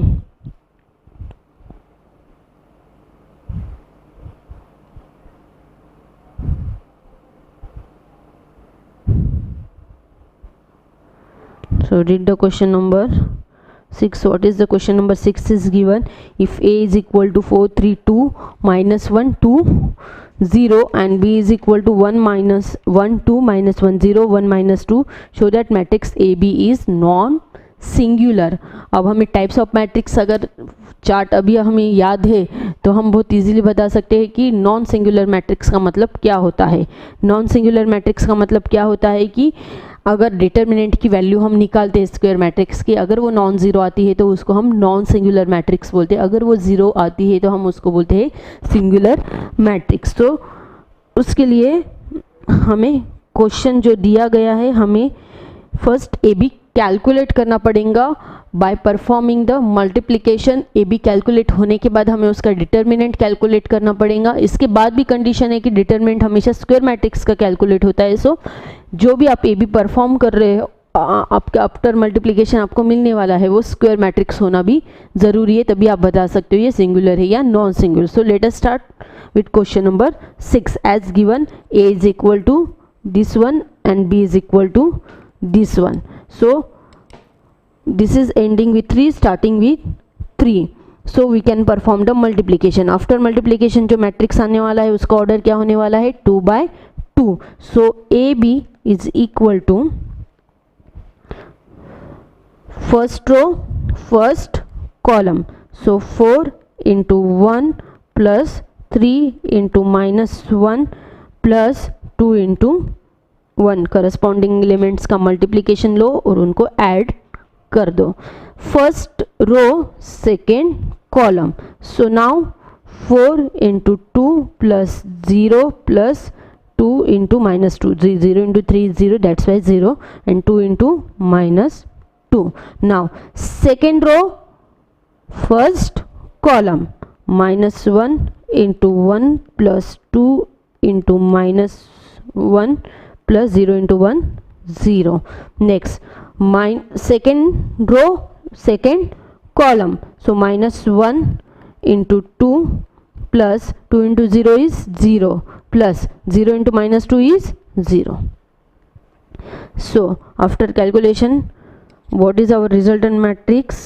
so read the question number 6. What is the question number 6 is given, if A is equal to 4 3 2 -1 2 0 and B is equal to 1 -1 2 -1 0 1 -2, show that matrix AB is non singular। अब हमें types of matrix अगर chart अभी हमें याद है तो हम बहुत इजीली बता सकते हैं कि नॉन सिंगुलर मैट्रिक्स का मतलब क्या होता है। नॉन सिंगुलर मैट्रिक्स का मतलब क्या होता है कि अगर डिटर्मिनेंट की वैल्यू हम निकालते हैं स्क्वायर मैट्रिक्स की, अगर वो नॉन ज़ीरो आती है तो उसको हम नॉन सिंगुलर मैट्रिक्स बोलते हैं, अगर वो ज़ीरो आती है तो हम उसको बोलते हैं सिंगुलर मैट्रिक्स। तो उसके लिए हमें क्वेश्चन जो दिया गया है, हमें फर्स्ट ए बी कैलकुलेट करना पड़ेगा by performing the multiplication. A B calculate होने के बाद हमें उसका डिटर्मिनेंट कैलकुलेट करना पड़ेगा। इसके बाद भी कंडीशन है कि डिटर्मिनेंट हमेशा स्क्वायर मैट्रिक्स का कैलकुलेट होता है। सो जो भी आप ए बी परफॉर्म कर रहे हो, आपका आफ्टर मल्टीप्लिकेशन आपको मिलने वाला है वो स्क्वायर मैट्रिक्स होना भी ज़रूरी है, तभी आप बता सकते हो ये सिंगुलर है या non singular. So let us start with question number 6 as given, A is equal to this one and B is equal to this one. So this is ending with 3 starting with 3. So we can perform the multiplication. After multiplication जो matrix आने वाला है उसका order क्या होने वाला है, 2/2. So A B is equal to first row first column. So 4 into 1 plus 3 into -1 plus 2 into 1. Corresponding elements का मल्टीप्लीकेशन लो और उनको ऐड कर दो. First row second column. So now 4 into 2 plus 0 plus 2 into -2. 0 into 3 is 0, that's why 0, and 2 into -2. Now second row first column. -1 into 1 plus 2 into -1 plus 0 into 1 0. Next second row second column. So -1 into 2 plus 2 into 0 is 0 plus 0 into -2 is 0. So after calculation, what is our resultant matrix?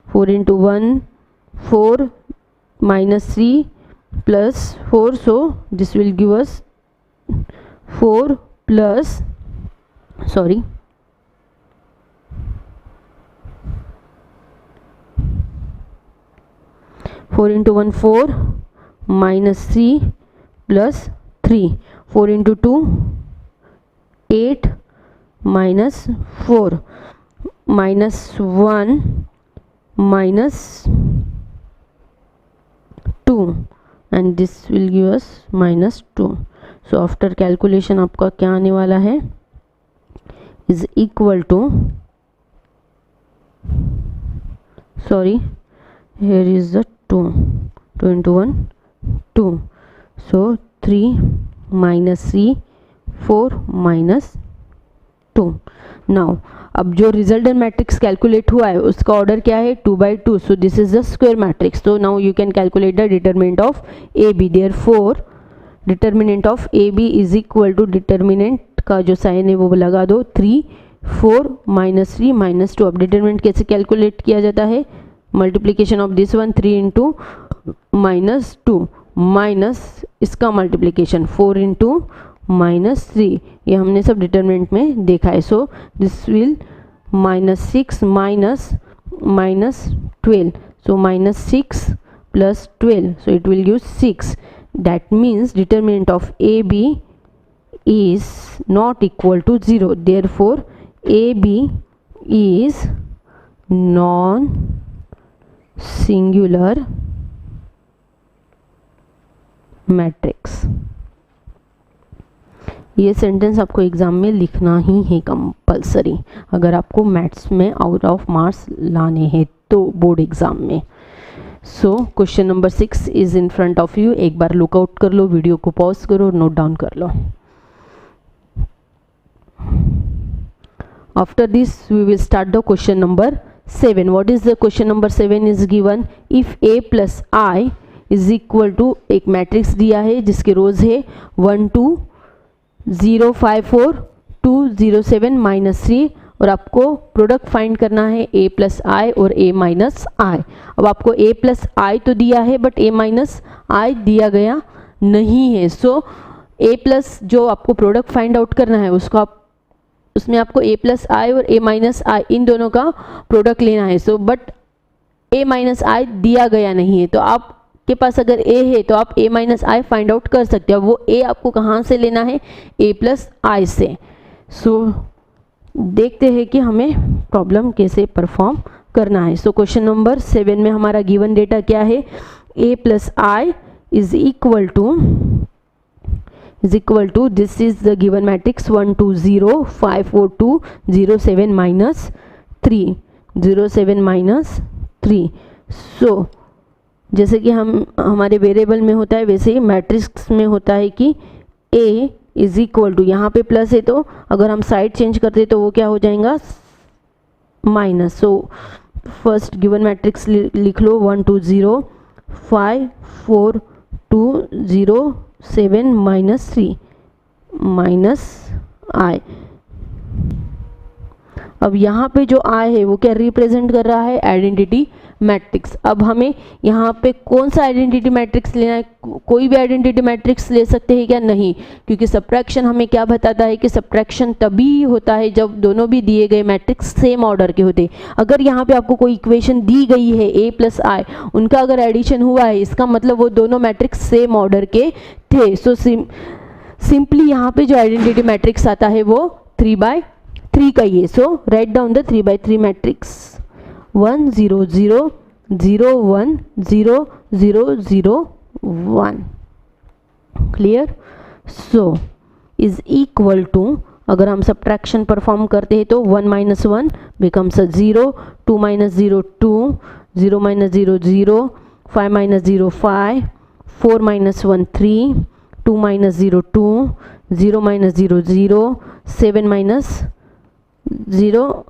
4 into 1 4 -3 plus 4. So this will give us 4 plus 4 into 1 4 -3 plus 3. 4 into 2 8 minus 4 minus 1 minus 2, and this will give us -2. So after calculation आपका क्या आने वाला है, is equal to, sorry, here is the 2 into 1 2. So 3 minus 3 4 minus 2. Now अब जो resultant matrix calculate हुआ है उसका ऑर्डर क्या है, 2/2. So this is the square matrix. So now you can calculate the determinant of A B. Therefore determinant of A B is equal to, determinant का जो sign है वो लगा दो, 3 4 -3 -2. अब डिटरमिनेंट कैसे कैलकुलेट किया जाता है, multiplication of this one 3 into -2 minus इसका मल्टीप्लीकेशन 4 इंटू -3. ये हमने सब डिटरमिनेंट में देखा है. So this will -6 minus -12. So -6 plus 12. So it will give 6. That means determinant of A B is not equal to 0. Therefore AB is non singular matrix. ये sentence आपको exam में लिखना ही है कंपलसरी, अगर आपको मैथ्स में आउट ऑफ मार्क्स लाने हैं तो बोर्ड एग्जाम में. सो question number 6 is in front of you. एक बार लुकआउट कर लो, वीडियो को पॉज करो और नोट डाउन कर लो. After this we will start the question number 7. What is the question number 7 is given, if a plus I is equal to, एक matrix दिया है जिसके रोज है 1 2 0 5 4 2 0 7 -3 और आपको प्रोडक्ट फाइंड करना है a प्लस आई और a माइनस आई. अब आपको a प्लस आई तो दिया है बट a माइनस आई दिया गया नहीं है. सो a प्लस जो आपको प्रोडक्ट फाइंड आउट करना है उसको आप उसमें आपको a प्लस आई और a माइनस आई इन दोनों का प्रोडक्ट लेना है. सो बट a माइनस आई दिया गया नहीं है, तो आपके पास अगर a है तो आप a minus I find out कर सकते हो. वो a आपको कहाँ से लेना है, a प्लस आई से. सो देखते हैं कि हमें प्रॉब्लम कैसे परफॉर्म करना है. सो क्वेश्चन नंबर 7 में हमारा गिवन डेटा क्या है, a plus I is equal to this is the given matrix 1 2 0 5 4 2 0 7 -3 0 7 -3. सो जैसे कि हमारे वेरिएबल में होता है वैसे ही मैट्रिक्स में होता है कि a इज इक्वल टू, यहाँ पे प्लस है तो अगर हम साइड चेंज करते तो वो क्या हो जाएगा, minus. So first given matrix लिख लो 1 2 0 5 4 2 0 7 -3 माइनस आई. अब यहाँ पे जो आई है वो क्या रिप्रेजेंट कर रहा है, आइडेंटिटी मैट्रिक्स। अब हमें यहाँ पे कौन सा आइडेंटिटी मैट्रिक्स लेना है, कोई भी आइडेंटिटी मैट्रिक्स ले सकते हैं क्या, नहीं, क्योंकि सब्ट्रैक्शन हमें क्या बताता है कि सब्ट्रैक्शन तभी होता है जब दोनों भी दिए गए मैट्रिक्स सेम ऑर्डर के होते हैं। अगर यहाँ पे आपको कोई इक्वेशन दी गई है a प्लस आई, उनका अगर एडिशन हुआ है इसका मतलब वो दोनों मैट्रिक्स सेम ऑर्डर के थे। सो सिंपली यहाँ पे जो आइडेंटिटी मैट्रिक्स आता है वो 3/3 का ही है। So right down the 3/3 matrix 1 0 0 0 1 0 0 0 1। Clear. So is equal to, अगर हम सब्ट्रैक्शन परफॉर्म करते हैं तो 1 - 1 becomes 0, 2 - 0 2, 0 - 0 0, 5 - 0 5, 4 - 1 3, 2 - 0 2, 0 - 0 0, 7 - 0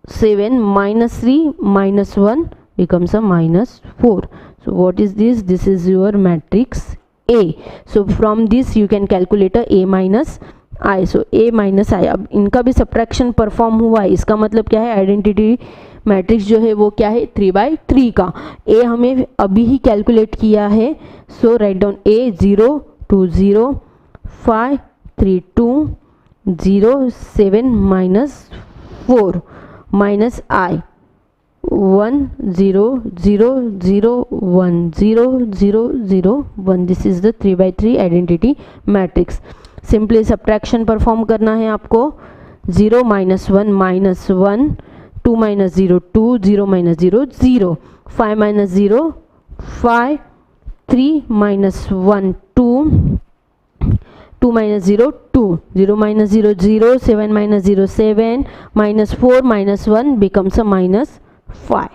7, -3 -1 becomes a -4. So what is this? This is your matrix A. So from this you can calculate a A minus I. So A minus I. अब इनका भी subtraction perform हुआ है, इसका मतलब क्या है, आइडेंटिटी मैट्रिक्स जो है वो क्या है 3/3 का। A हमें अभी ही कैलकुलेट किया है। So right down A 0 2 0 5 3 2 0 7 -4 minus I 1 0 0 0 1 0 0 0 1। This is the 3/3 identity matrix. Simply subtraction perform करना है आपको। 0 - 1 -1, 2 - 0 2, 0 - 0 0, 5 - 0 5, 3 - 1 2, 2 - 0 2, 0 - 0 0, 7 - 0 7, -4 -1 becomes a -5।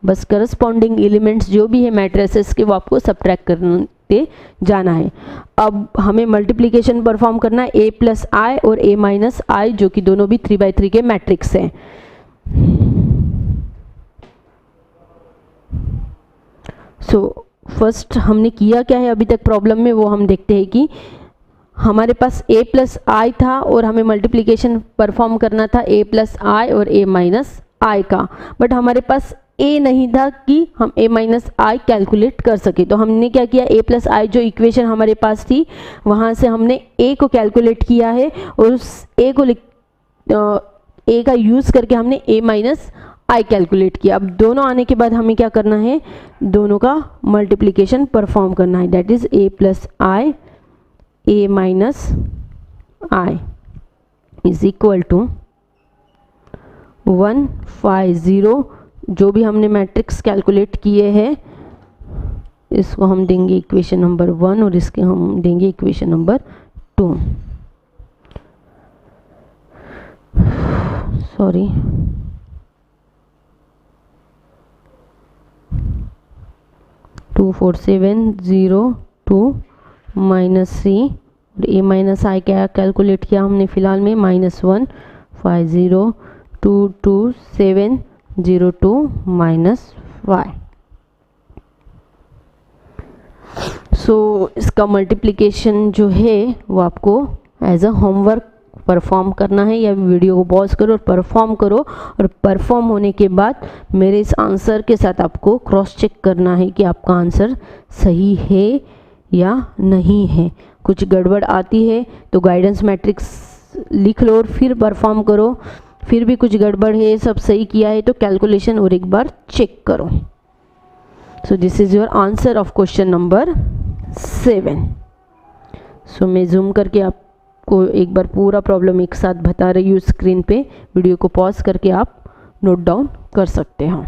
बस करस्पॉन्डिंग एलिमेंट्स जो भी है मैट्रिसेस के वो आपको सब्ट्रैक्ट करते जाना है। अब हमें मल्टीप्लिकेशन परफॉर्म करना है a प्लस आई और a माइनस आई, जो कि दोनों भी 3/3 के मैट्रिक्स हैं। सो फर्स्ट हमने किया क्या है अभी तक प्रॉब्लम में, वो हम देखते हैं कि हमारे पास a प्लस आई था और हमें मल्टीप्लिकेशन परफॉर्म करना था a प्लस आई और a माइनस आई का, बट हमारे पास a नहीं था कि हम a माइनस आई कैलकुलेट कर सके। तो हमने क्या किया, a प्लस आई जो इक्वेशन हमारे पास थी वहाँ से हमने a को कैलकुलेट किया है और उस a को a का यूज़ करके हमने a माइनस आई कैलकुलेट किया। अब दोनों आने के बाद हमें क्या करना है, दोनों का मल्टीप्लिकेशन परफॉर्म करना है। That is a plus I a minus I is equal to 1 5 0। जो भी हमने मैट्रिक्स कैलकुलेट किए हैं इसको हम देंगे इक्वेशन नंबर 1 और इसके हम देंगे इक्वेशन नंबर 2। सॉरी, टू 4 7 0 2 -3 और a माइनस आई क्या कैलकुलेट किया हमने फिलहाल में, -1 5 0 2 2 7 0 2 -5। सो इसका मल्टीप्लिकेशन जो है वो आपको एज अ होमवर्क परफॉर्म करना है, या वीडियो को पॉज करो और परफॉर्म करो, और परफॉर्म होने के बाद मेरे इस आंसर के साथ आपको क्रॉस चेक करना है कि आपका आंसर सही है या नहीं है। कुछ गड़बड़ आती है तो गाइडेंस मैट्रिक्स लिख लो और फिर परफॉर्म करो, फिर भी कुछ गड़बड़ है, सब सही किया है तो कैलकुलेशन और एक बार चेक करो। सो this is your answer of question number 7। सो मैं जूम करके आपको एक बार पूरा प्रॉब्लम एक साथ बता रही हूँ स्क्रीन पे, वीडियो को पॉज करके आप नोट डाउन कर सकते हो।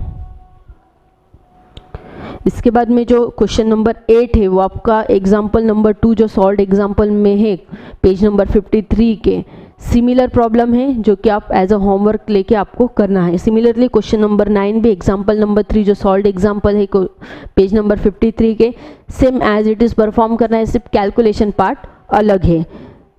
इसके बाद में जो क्वेश्चन नंबर 8 है वो आपका एग्जाम्पल नंबर 2 जो सॉल्व एग्जाम्पल में है पेज नंबर 53 के सिमिलर प्रॉब्लम है, जो कि आप एज अ होमवर्क लेके आपको करना है। सिमिलरली क्वेश्चन नंबर 9 भी एग्जाम्पल नंबर 3 जो सॉल्व एग्जाम्पल है पेज नंबर 53 के same as it is perform करना है, सिर्फ कैलकुलेशन पार्ट अलग है।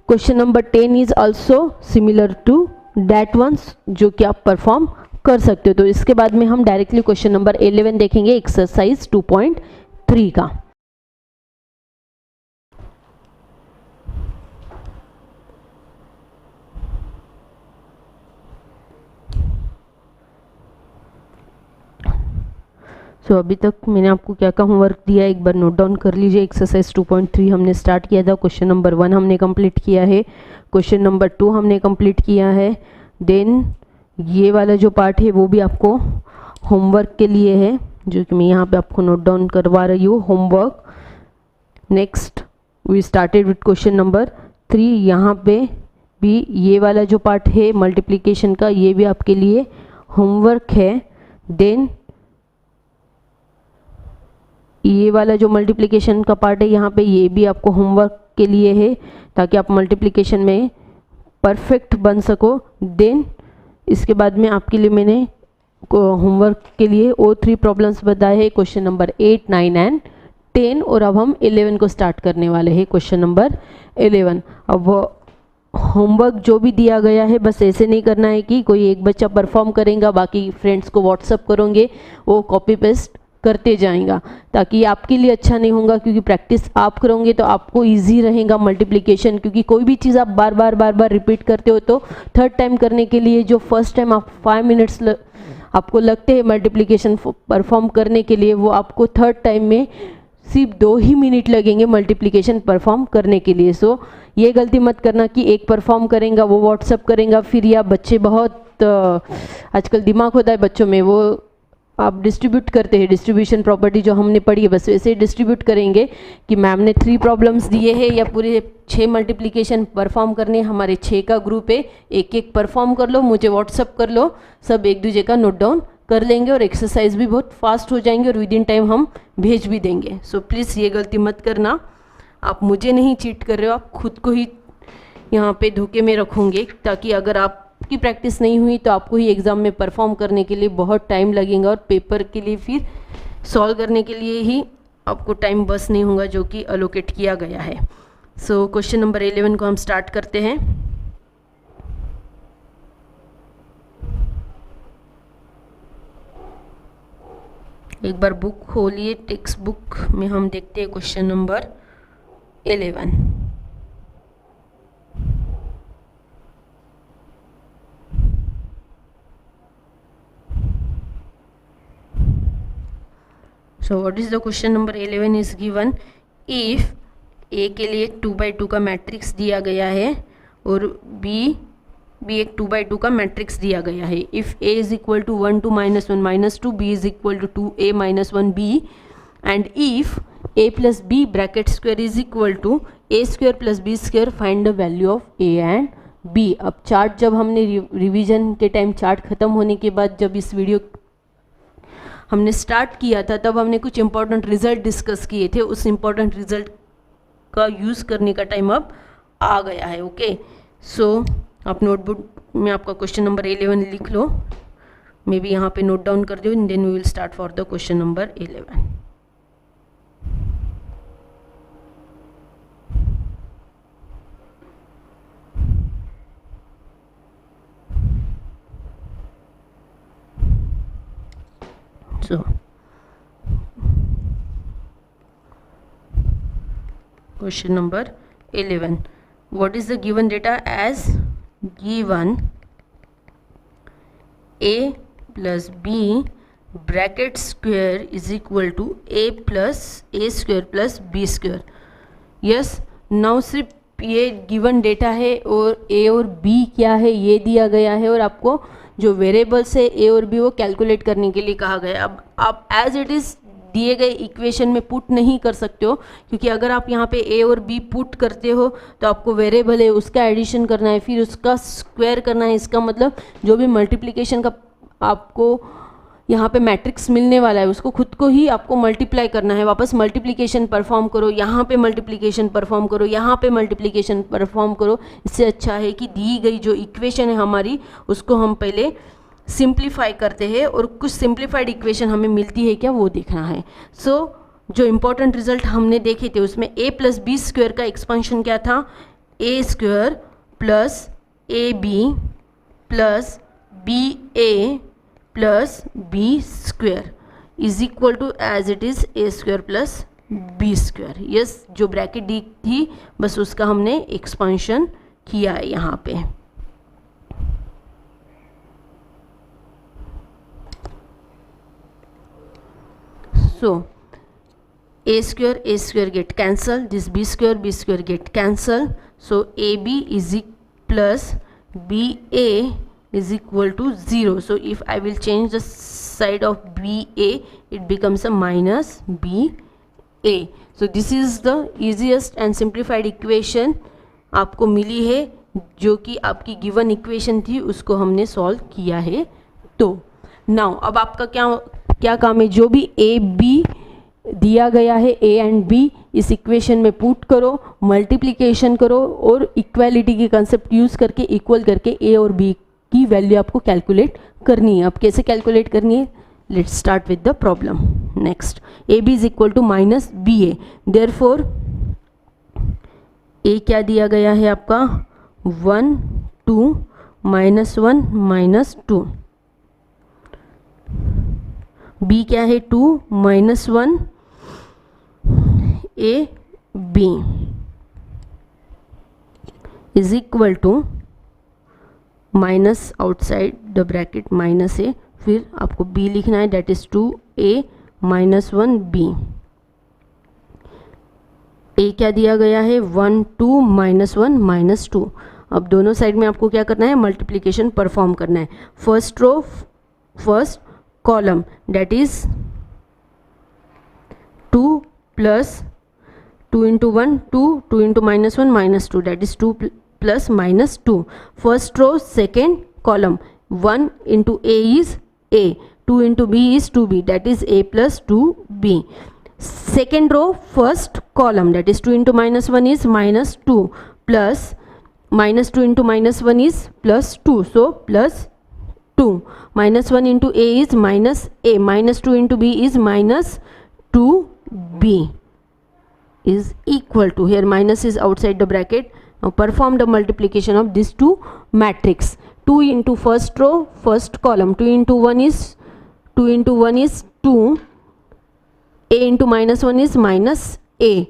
Question number 10 is also similar to that ones, जो कि आप परफॉर्म कर सकते हो। तो इसके बाद में हम डायरेक्टली क्वेश्चन नंबर 11 देखेंगे एक्सरसाइज 2.3 का। सो अभी तक मैंने आपको क्या क्या होमवर्क दिया एक बार नोट डाउन कर लीजिए। एक्सरसाइज 2.3 हमने स्टार्ट किया था, क्वेश्चन नंबर 1 हमने कंप्लीट किया है, क्वेश्चन नंबर 2 हमने कंप्लीट किया है। देन ये वाला जो पार्ट है वो भी आपको होमवर्क के लिए है, जो कि मैं यहाँ पे आपको नोट डाउन करवा रही हूँ, homework. Next we started with question number 3। यहाँ पे भी ये वाला जो पार्ट है मल्टीप्लिकेशन का, ये भी आपके लिए होमवर्क है। देन ये वाला जो मल्टीप्लिकेशन का पार्ट है यहाँ पे, ये भी आपको होमवर्क के लिए है, ताकि आप मल्टीप्लिकेशन में परफेक्ट बन सको। देन इसके बाद में आपके लिए मैंने होमवर्क के लिए और 3 प्रॉब्लम्स बताए हैं, क्वेश्चन नंबर 8, 9 एंड 10। और अब हम 11 को स्टार्ट करने वाले हैं, क्वेश्चन नंबर 11। अब होमवर्क जो भी दिया गया है बस ऐसे नहीं करना है कि कोई एक बच्चा परफॉर्म करेगा, बाकी फ्रेंड्स को व्हाट्सअप करोगे, वो कॉपी पेस्ट करते जाएगा, ताकि आपके लिए अच्छा नहीं होगा। क्योंकि प्रैक्टिस आप करोगे तो आपको इजी रहेगा मल्टीप्लिकेशन, क्योंकि कोई भी चीज़ आप बार बार रिपीट करते हो तो थर्ड टाइम करने के लिए जो फर्स्ट टाइम आप 5 मिनट्स आपको लगते हैं मल्टीप्लिकेशन परफॉर्म करने के लिए, वो आपको थर्ड टाइम में सिर्फ 2 ही मिनट लगेंगे मल्टीप्लिकेशन परफॉर्म करने के लिए। सो ये गलती मत करना कि एक परफॉर्म करेगा वो व्हाट्सअप करेगा फिर, या बच्चे बहुत आजकल दिमाग होता है बच्चों में, वो आप डिस्ट्रीब्यूट करते हैं, डिस्ट्रीब्यूशन प्रॉपर्टी जो हमने पढ़ी है बस वैसे डिस्ट्रीब्यूट करेंगे कि मैम ने 3 प्रॉब्लम्स दिए हैं या पूरे 6 मल्टीप्लिकेशन परफॉर्म करने, हमारे 6 का ग्रुप है, एक एक परफॉर्म कर लो, मुझे व्हाट्सअप कर लो, सब एक दूसरे का नोट डाउन कर लेंगे और एक्सरसाइज भी बहुत फास्ट हो जाएंगे और विद इन टाइम हम भेज भी देंगे। सो प्लीज़ ये गलती मत करना, आप मुझे नहीं चीट कर रहे हो, आप खुद को ही यहाँ पे धोखे में रखोगे, ताकि अगर आपकी प्रैक्टिस नहीं हुई तो आपको ही एग्ज़ाम में परफॉर्म करने के लिए बहुत टाइम लगेगा और पेपर के लिए फिर सॉल्व करने के लिए ही आपको टाइम बस नहीं होगा जो कि अलोकेट किया गया है। सो क्वेश्चन नंबर 11 को हम स्टार्ट करते हैं। एक बार बुक खोलिए, टेक्स्ट बुक में हम देखते हैं question number 11। So what is the question number 11 is given, if A के लिए 2/2 का मैट्रिक्स दिया गया है और B एक 2/2 का मैट्रिक्स दिया गया है। If A is equal to 1 2 -1 -2, B is equal to 2A -1 B, and if A plus B bracket square is equal to A square plus B square, find the value of A and B। अब chart जब हमने revision के time chart ख़त्म होने के बाद जब इस वीडियो हमने स्टार्ट किया था तब हमने कुछ इंपॉर्टेंट रिजल्ट डिस्कस किए थे, उस इंपॉर्टेंट रिजल्ट का यूज़ करने का टाइम अब आ गया है। ओके, सो आप नोटबुक में आपका क्वेश्चन नंबर 11 लिख लो, मैं भी यहाँ पे नोट डाउन कर दूँ, then we will start for the question number 11। So question number 11, what is the given data? As given A plus B bracket square is equal to A plus A square plus B square। yes, now सिर्फ ये given data है और A और B क्या है ये दिया गया है, और आपको जो वेरिएबल्स है A और B वो कैलकुलेट करने के लिए कहा गया है। अब आप एज इट इज़ दिए गए इक्वेशन में पुट नहीं कर सकते हो, क्योंकि अगर आप यहाँ पे A और B पुट करते हो तो आपको वेरिएबल है उसका एडिशन करना है, फिर उसका स्क्वायर करना है। इसका मतलब जो भी मल्टीप्लिकेशन का आपको यहाँ पे मैट्रिक्स मिलने वाला है उसको खुद को ही आपको मल्टीप्लाई करना है, वापस मल्टीप्लिकेशन परफॉर्म करो, यहाँ पे मल्टीप्लिकेशन परफॉर्म करो, यहाँ पे मल्टीप्लिकेशन परफॉर्म करो। इससे अच्छा है कि दी गई जो इक्वेशन है हमारी उसको हम पहले सिंप्लीफाई करते हैं और कुछ सिंप्लीफाइड इक्वेशन हमें मिलती है क्या वो देखना है। सो जो इम्पोर्टेंट रिजल्ट हमने देखे थे उसमें A प्लस बी स्क्वायर का एक्सपेंशन क्या था, A square plus AB plus BA plus B square is equal to as it is A square plus B square. Yes, जो ब्रैकेट दी थी बस उसका हमने एक्सपेंशन किया है यहाँ पे। So a square get cancel, this b square get cancel. So AB is plus BA is equal to 0. So if I will change the side of BA, it becomes a minus BA. So this is the easiest and simplified equation आपको मिली है, जो कि आपकी given equation थी, उसको हमने solve किया है. तो नाउ अब आपका क्या काम है, जो भी ए बी दिया गया है, ए एंड बी, इस इक्वेशन में पुट करो, मल्टीप्लिकेशन करो और इक्वालिटी की कंसेप्ट यूज़ करके इक्वल करके ए और बी की वैल्यू आपको कैलकुलेट करनी है. अब कैसे कैलकुलेट करनी है, let's start with the problem. Next, A B is equal to minus B A. Therefore A क्या दिया गया है आपका 1 2 -1 -2. बी क्या है 2 -1 A B is equal to minus outside the bracket minus A, फिर आपको बी लिखना है, दैट इज 2a -1 बी. ए क्या दिया गया है 1 2 -1 -2. अब दोनों साइड में आपको क्या करना है, मल्टीप्लिकेशन परफॉर्म करना है. First row first column, that is 2 plus 2 into 1 2 2 into -1 -2, that is 2 plus -2. First row second column, 1 into a is a, 2 into b is 2b, that is a plus 2b. Second row first column, that is 2 into -1 is -2 plus -2 into -1 is +2, so +2. -1 into a is -a, -2 into b is -2b is equal to, here minus is outside the bracket. Now perform the multiplication of these two matrix. 2 into first row first column, 2 into 1 is 2, a into -1 is -a.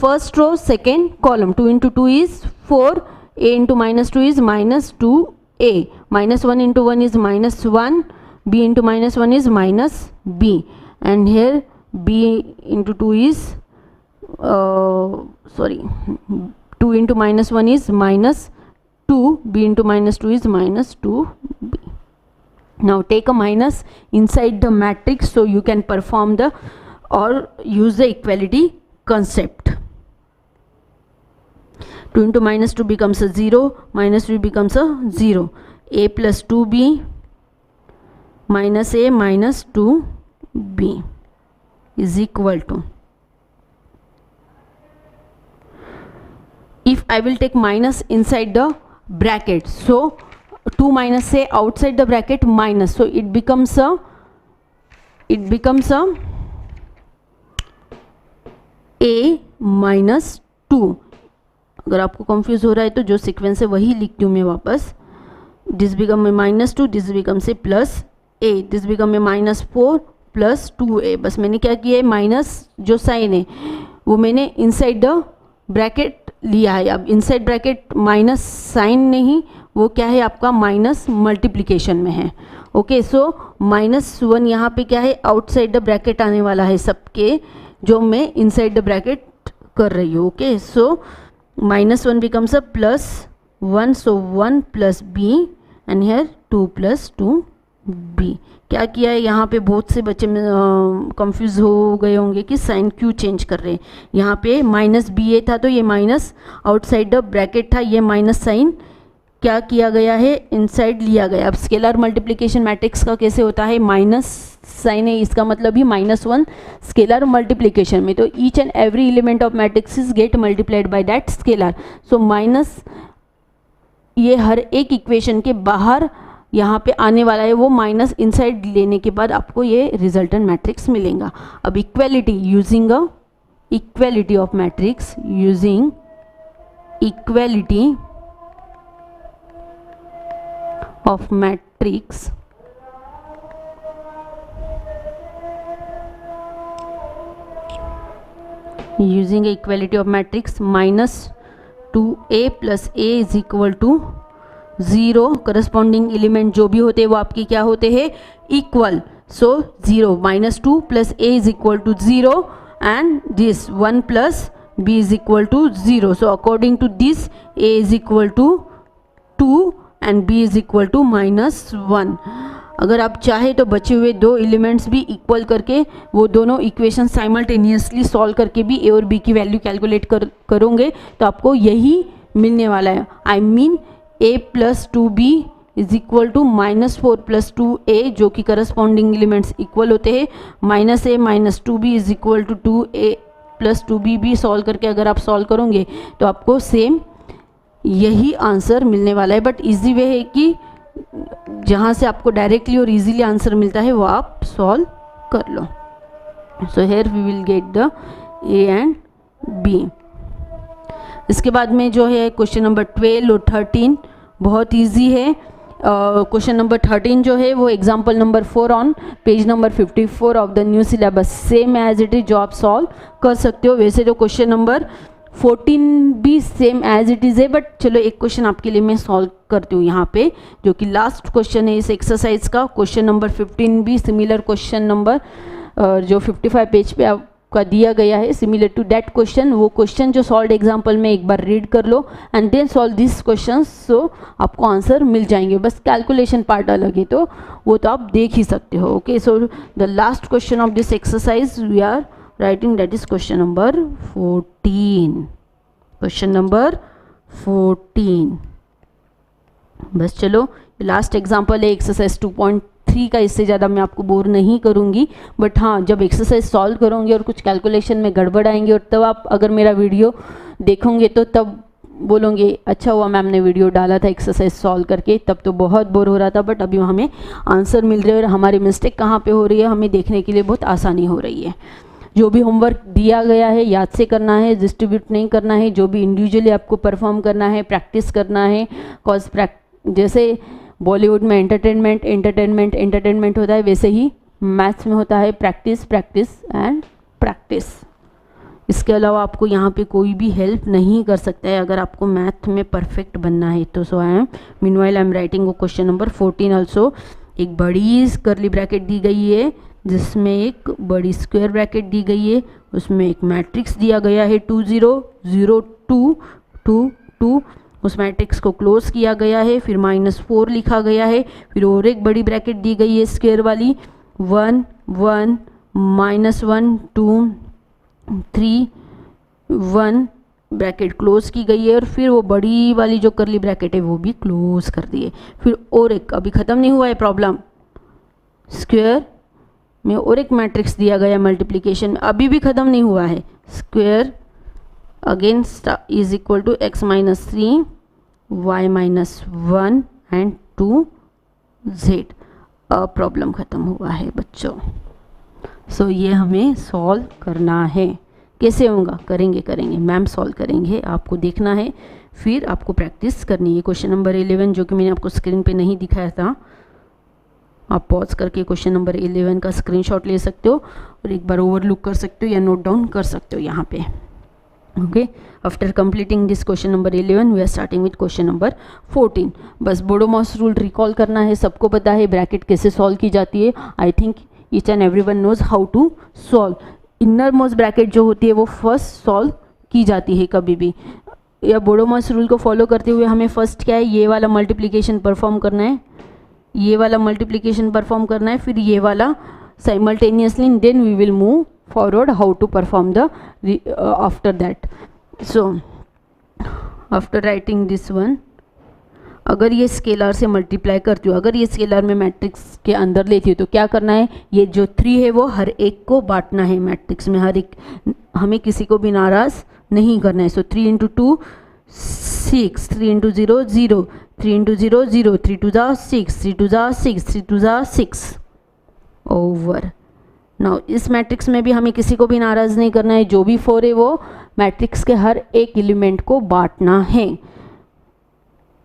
First row second column, 2 into 2 is 4, a into -2 is -2a, -1 into 1 is -1, b into -1 is -b, and here b into 2 is 2 into -1 is -2, b into -2 is -2b. Now take a minus inside the matrix so you can perform the or use the equality concept. 2 into -2 becomes a 0, -3 becomes a 0. a plus 2b minus a minus 2b is equal to, if I will take minus inside the bracket, so 2 minus a outside the bracket minus, so it becomes a a minus 2. अगर आपको confuse हो रहा है तो जो sequence है वही लिखती हूँ मैं वापस. This become a -2, this become से +a, this become a -4 + 2a. बस मैंने क्या किया है, माइनस जो साइन है वो मैंने इनसाइड द ब्रैकेट लिया है. अब इनसाइड ब्रैकेट माइनस साइन नहीं, वो क्या है आपका माइनस मल्टीप्लिकेशन में है. ओके, सो -1 यहाँ पे क्या है, आउटसाइड द ब्रैकेट आने वाला है सबके, जो मैं इनसाइड द ब्रैकेट कर रही हूँ. Okay, so -1 becomes a +1, so 1 plus b and here 2 plus 2b. क्या किया है यहाँ पे, बहुत से बच्चे कंफ्यूज हो गए होंगे कि साइन क्यों चेंज कर रहे हैं. यहाँ पे -ba था तो ये माइनस आउटसाइड द ब्रैकेट था, ये माइनस साइन क्या किया गया है, इनसाइड लिया गया. अब स्केलर मल्टीप्लिकेशन मैट्रिक्स का कैसे होता है, माइनस साइन है, इसका मतलब ही -1 स्केलर मल्टीप्लिकेशन में, तो each and every element of matrix is get multiplied by that scalar. So minus ये हर एक इक्वेशन के बाहर यहाँ पे आने वाला है, वो माइनस इनसाइड लेने के बाद आपको ये रिजल्टेंट मैट्रिक्स मिलेगा. अब equality, using a equality of matrix, using equality of matrix, using equality of matrix, -2a plus a is equal to 0. Corresponding element जो भी होते हैं वो आपके क्या होते हैं, equal. So 0 minus 2 plus a is equal to 0, and this 1 plus b is equal to 0. So according to this, a is equal to 2 and b is equal to -1. अगर आप चाहे तो बचे हुए दो एलिमेंट्स भी इक्वल करके वो दोनों इक्वेशन साइमल्टेनियसली सॉल्व करके भी ए और बी की वैल्यू कैलकुलेट करोगे तो आपको यही मिलने वाला है. I mean a plus 2b is equal to -4 plus 2a, जो कि करस्पॉन्डिंग एलिमेंट्स इक्वल होते हैं. -a minus 2b is equal to 2a plus 2b भी सॉल्व करके अगर आप सॉल्व करोगे तो आपको सेम यही आंसर मिलने वाला है. बट इजी वे है कि जहाँ से आपको डायरेक्टली और इजीली आंसर मिलता है वो आप सॉल्व कर लो. So here we will get the A and B. इसके बाद में जो है क्वेश्चन नंबर 12 और 13 बहुत इजी है. क्वेश्चन नंबर 13 जो है वो example number 4 on page number 54 of the new syllabus, same as it is जो आप सॉल्व कर सकते हो. वैसे तो क्वेश्चन नंबर 14 भी सेम एज इट इज़ है, बट चलो एक क्वेश्चन आपके लिए मैं सॉल्व करती हूँ यहाँ पे, जो कि लास्ट क्वेश्चन है इस एक्सरसाइज का. क्वेश्चन नंबर 15 भी सिमिलर क्वेश्चन नंबर जो 55 पेज पे आपका दिया गया है, सिमिलर टू दैट क्वेश्चन. वो क्वेश्चन जो सॉल्व एग्जाम्पल में एक बार रीड कर लो and then solve this question, so आपको आंसर मिल जाएंगे. बस कैलकुलेशन पार्ट अलग है तो वो तो आप देख ही सकते हो. Okay, so the last question of this exercise we are writing, that is question number 14. Question number 14. बस चलो लास्ट एग्जाम्पल है एक्सरसाइज 2.3 का. इससे ज़्यादा मैं आपको बोर नहीं करूँगी, बट हाँ जब एक्सरसाइज सॉल्व करोगे और कुछ कैलकुलेशन में गड़बड़ आएंगे और तब आप अगर मेरा वीडियो देखोगे तो तब बोलोगे अच्छा हुआ मैम ने वीडियो डाला था एक्सरसाइज सॉल्व करके, तब तो बहुत बोर हो रहा था, बट अभी हमें आंसर मिल रहे हैं और हमारी मिस्टेक कहाँ पे हो रही है हमें देखने के लिए बहुत आसानी हो रही है. जो भी होमवर्क दिया गया है याद से करना है, डिस्ट्रीब्यूट नहीं करना है. जो भी इंडिविजुअली आपको परफॉर्म करना है, प्रैक्टिस करना है. कॉज जैसे बॉलीवुड में एंटरटेनमेंट होता है, वैसे ही मैथ्स में होता है प्रैक्टिस प्रैक्टिस एंड प्रैक्टिस. इसके अलावा आपको यहाँ पे कोई भी हेल्प नहीं कर सकता है अगर आपको मैथ में परफेक्ट बनना है तो. So I am meanwhile I am writing question number 14 also. एक बड़ी कर्ली ब्रैकेट दी गई है जिसमें एक बड़ी स्क्वायर ब्रैकेट दी गई है, उसमें एक मैट्रिक्स दिया गया है 2 0 0 2 2 2. उस मैट्रिक्स को क्लोज किया गया है, फिर -4 लिखा गया है, फिर और एक बड़ी ब्रैकेट दी गई है स्क्वायर वाली 1 1 -1 2 3 1 ब्रैकेट क्लोज की गई है, और फिर वो बड़ी वाली जो कर्ली ब्रैकेट है वो भी क्लोज कर दी है. फिर और एक अभी ख़त्म नहीं हुआ है प्रॉब्लम, स्क्वायर में और एक मैट्रिक्स दिया गया मल्टीप्लिकेशन में, अभी भी ख़त्म नहीं हुआ है. Square again is equal to x minus 3 y minus 1 and 2 z. अब प्रॉब्लम ख़त्म हुआ है बच्चों. सो ये हमें सॉल्व करना है. कैसे होगा? करेंगे मैम सॉल्व करेंगे, आपको देखना है, फिर आपको प्रैक्टिस करनी है. क्वेश्चन नंबर 11 जो कि मैंने आपको स्क्रीन पे नहीं दिखाया था, आप पॉज करके क्वेश्चन नंबर 11 का स्क्रीनशॉट ले सकते हो और एक बार ओवरलुक कर सकते हो या नोट डाउन कर सकते हो यहाँ पे. Okay, after completing this question number 11 we are starting with question number 14. बस बोडोमॉस रूल रिकॉल करना है. सबको पता है ब्रैकेट कैसे सॉल्व की जाती है. I think each and every one knows how to solve. Innermost bracket जो होती है वो फर्स्ट सॉल्व की जाती है कभी भी, या बोडोमॉस रूल को फॉलो करते हुए हमें फर्स्ट क्या है, ये वाला मल्टीप्लिकेशन परफॉर्म करना है, ये वाला मल्टीप्लिकेशन परफॉर्म करना है, फिर ये वाला simultaneously, then we will move forward how to perform the after that. So after writing this one, अगर ये स्केलर से मल्टीप्लाई करती हूँ, अगर ये स्केलर में मैट्रिक्स के अंदर लेती हूँ तो क्या करना है, ये जो 3 है वो हर एक को बांटना है मैट्रिक्स में, हर एक, हमें किसी को भी नाराज़ नहीं करना है. सो 3 × 2 6, 3 × 0 0, 3 × 0 0, 3 2 जा 6, 3 2 जा 6, 3 2 जा 6 ओवर. नाउ इस मैट्रिक्स में भी हमें किसी को भी नाराज़ नहीं करना है, जो भी 4 है वो मैट्रिक्स के हर एक एलिमेंट को बांटना है,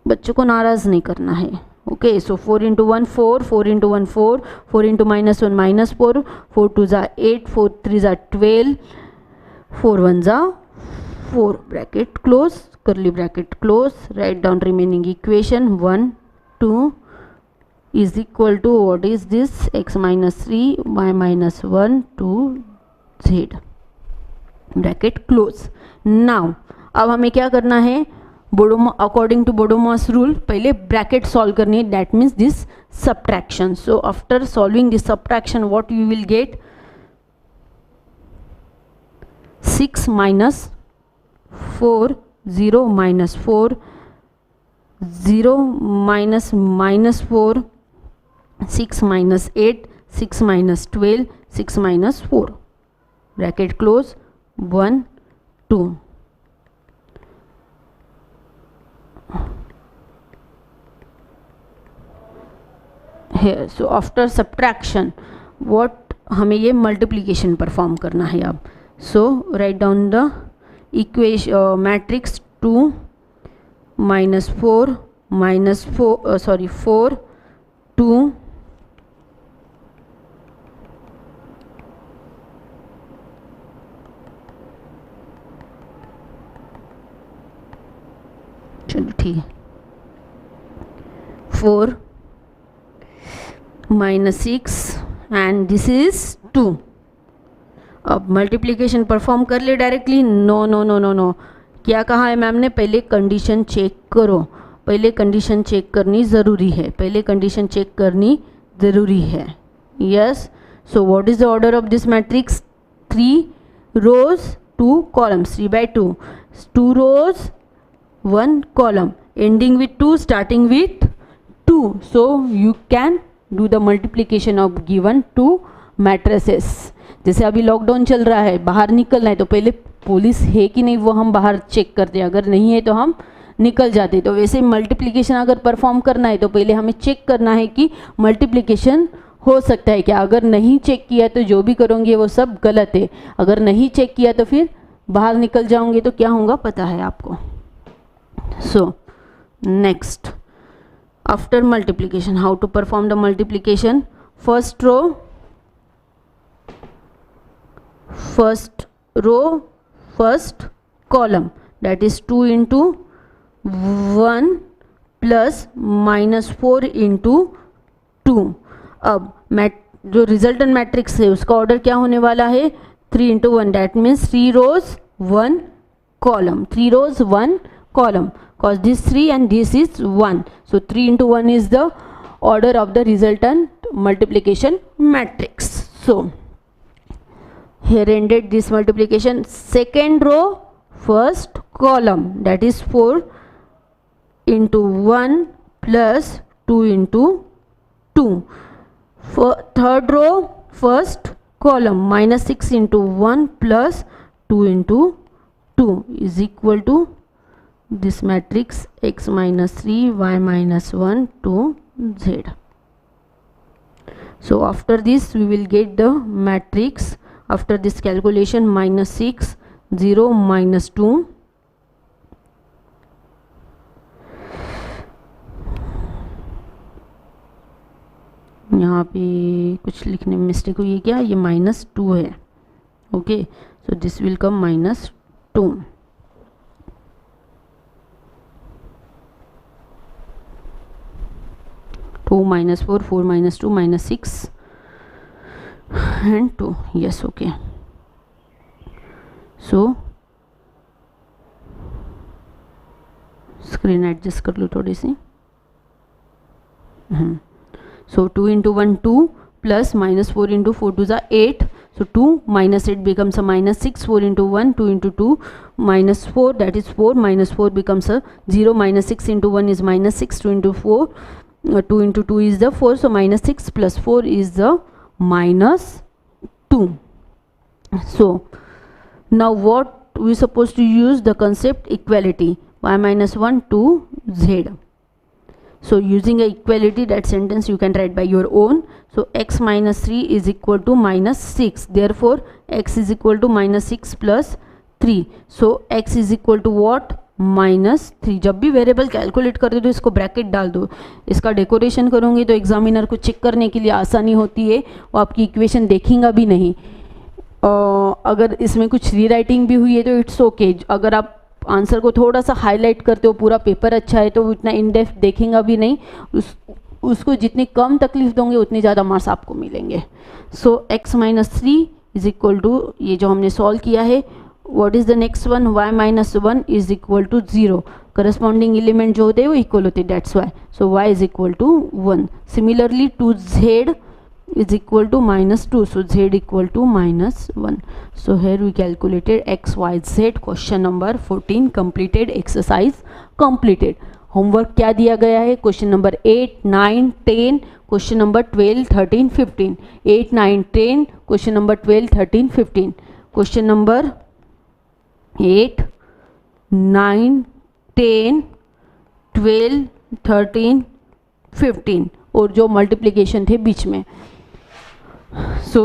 बच्चों को नाराज़ नहीं करना है. ओके, सो 4 × 1 4, 4 × 1 4, 4 × -1 -4, 4 2 जा 8, 4 3 जा 12, 4 1 जा 4, bracket close, curly bracket close. Write down remaining equation 1 2 is equal to what is this, x minus 3 y minus 1 to z, bracket close. Now अब हमें क्या करना है, अकॉर्डिंग टू बोडोमॉस रूल पहले ब्रैकेट सॉल्व करनी है, that means this subtraction. So after solving this subtraction what you will gate, 6 minus 4, 0 minus 4, 0 minus minus 4, 6 minus 8, 6 minus 12, 6 minus 4, bracket close, 1, 2. Here, so after subtraction, what हमें ये multiplication perform करना है अब. So write down the equation, matrix 2 minus 4 minus 4, 4, 2, चलो ठीक है, 4 minus 6 and this is 2. अब multiplication perform कर ले directly, no no no no no. क्या कहा है मैम ने, पहले कंडीशन चेक करो, पहले कंडीशन चेक करनी ज़रूरी है, पहले कंडीशन चेक करनी ज़रूरी है. Yes. So what is the order of this matrix, 3 rows 2 columns, 3/2, 2 rows 1 column, ending with 2, starting with 2. So you can do the multiplication of given two matrices. जैसे अभी lockdown चल रहा है, बाहर निकलना है तो पहले पुलिस है कि नहीं वो हम बाहर चेक करते हैं, अगर नहीं है तो हम निकल जाते. तो वैसे मल्टीप्लिकेशन अगर परफॉर्म करना है तो पहले हमें चेक करना है कि मल्टीप्लिकेशन हो सकता है क्या. अगर नहीं चेक किया तो जो भी करोगे वो सब गलत है. अगर नहीं चेक किया तो फिर बाहर निकल जाओगे तो क्या होगा पता है आपको. So next, after multiplication, how to perform the multiplication. First row first column, that is 2 into 1 plus minus 4 into 2. अब जो रिजल्टेंट मैट्रिक्स है उसका ऑर्डर क्या होने वाला है, 3 into 1, that means 3 rows 1 column, 3 rows 1 column, cause this 3 and this is 1. So 3 into 1 is the order of the resultant multiplication matrix. So here ended this multiplication. Second row first column, that is 4 into 1 plus 2 into 2. For third row first column, minus 6 into 1 plus 2 into 2 is equal to this matrix, x minus 3 y minus 1 to z. So after this we will get the matrix. After this calculation, minus 6, 0, minus 2, यहाँ पे कुछ लिखने में mistake हुई है क्या, ये -2 है. Okay, so this will come -2. -2 minus 4, 4 minus 2, -6 and 2. Yes, okay. So screen adjust कर लो थोड़ी सी. So 2 into 1 2 plus minus 4 into 4 2 is 8. So 2 minus 8 becomes a -6. 4 into 1, 2 into 2 minus 4, that is 4, minus 4 becomes a 0. Minus 6 into 1 is -6. 2 into 4, 2 into 2 is the 4. So -6 plus 4 is the -2. So now what we supposed to use, the concept equality, y minus 1 to z. So using a equality, that sentence you can write by your own. So x minus 3 is equal to -6. Therefore x is equal to -6 plus 3. So x is equal to what, -3. जब भी variable calculate करते हो तो इसको bracket डाल दो. इसका decoration करोगे तो एग्जामिनर को चेक करने के लिए आसानी होती है, वो आपकी इक्वेशन देखेगा भी नहीं. अगर इसमें कुछ रीराइटिंग भी हुई है तो इट्स ओके. अगर आप आंसर को थोड़ा सा हाईलाइट करते हो, पूरा पेपर अच्छा है तो वो इतना इन डेप्थ देखेगा भी नहीं, उसको जितनी कम तकलीफ दोगे उतनी ज़्यादा मार्क्स आपको मिलेंगे. So x minus 3 is equal to, ये जो हमने सॉल्व किया है, what is the next one, y minus 1 is equal to 0. Corresponding element जो होते हैं वो इक्वल होते हैं, that's why. So y is equal to 1. Similarly to z is equal to minus 2, so z equal to minus 1. So here we calculated x, y, z. Question number 14 completed. Exercise completed. Homework क्या दिया गया है? Question number 8, 9, 10, question number 12, 13, 15. 8, 9, 10, question number 12, 13, 15. Question number 8, 9, 10, 12, 13, 15 और जो multiplication थे बीच में. So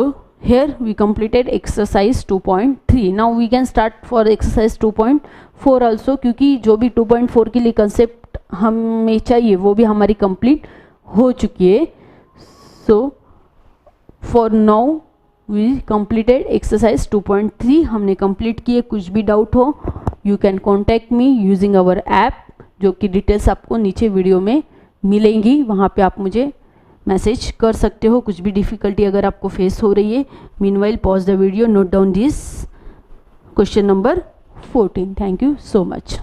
here we completed exercise 2.3. Now we can start for exercise 2.4 also, क्योंकि जो भी 2.4 के लिए कंसेप्ट हमें चाहिए वो भी हमारी कंप्लीट हो चुकी है. So for now we completed exercise 2.3. हमने कंप्लीट किए. कुछ भी डाउट हो you can contact me using our app, जो कि डिटेल्स आपको नीचे वीडियो में मिलेंगी. वहाँ पे आप मुझे मैसेज कर सकते हो कुछ भी डिफ़िकल्टी अगर आपको फेस हो रही है. Meanwhile pause the video, note down this question number 14. Thank you so much.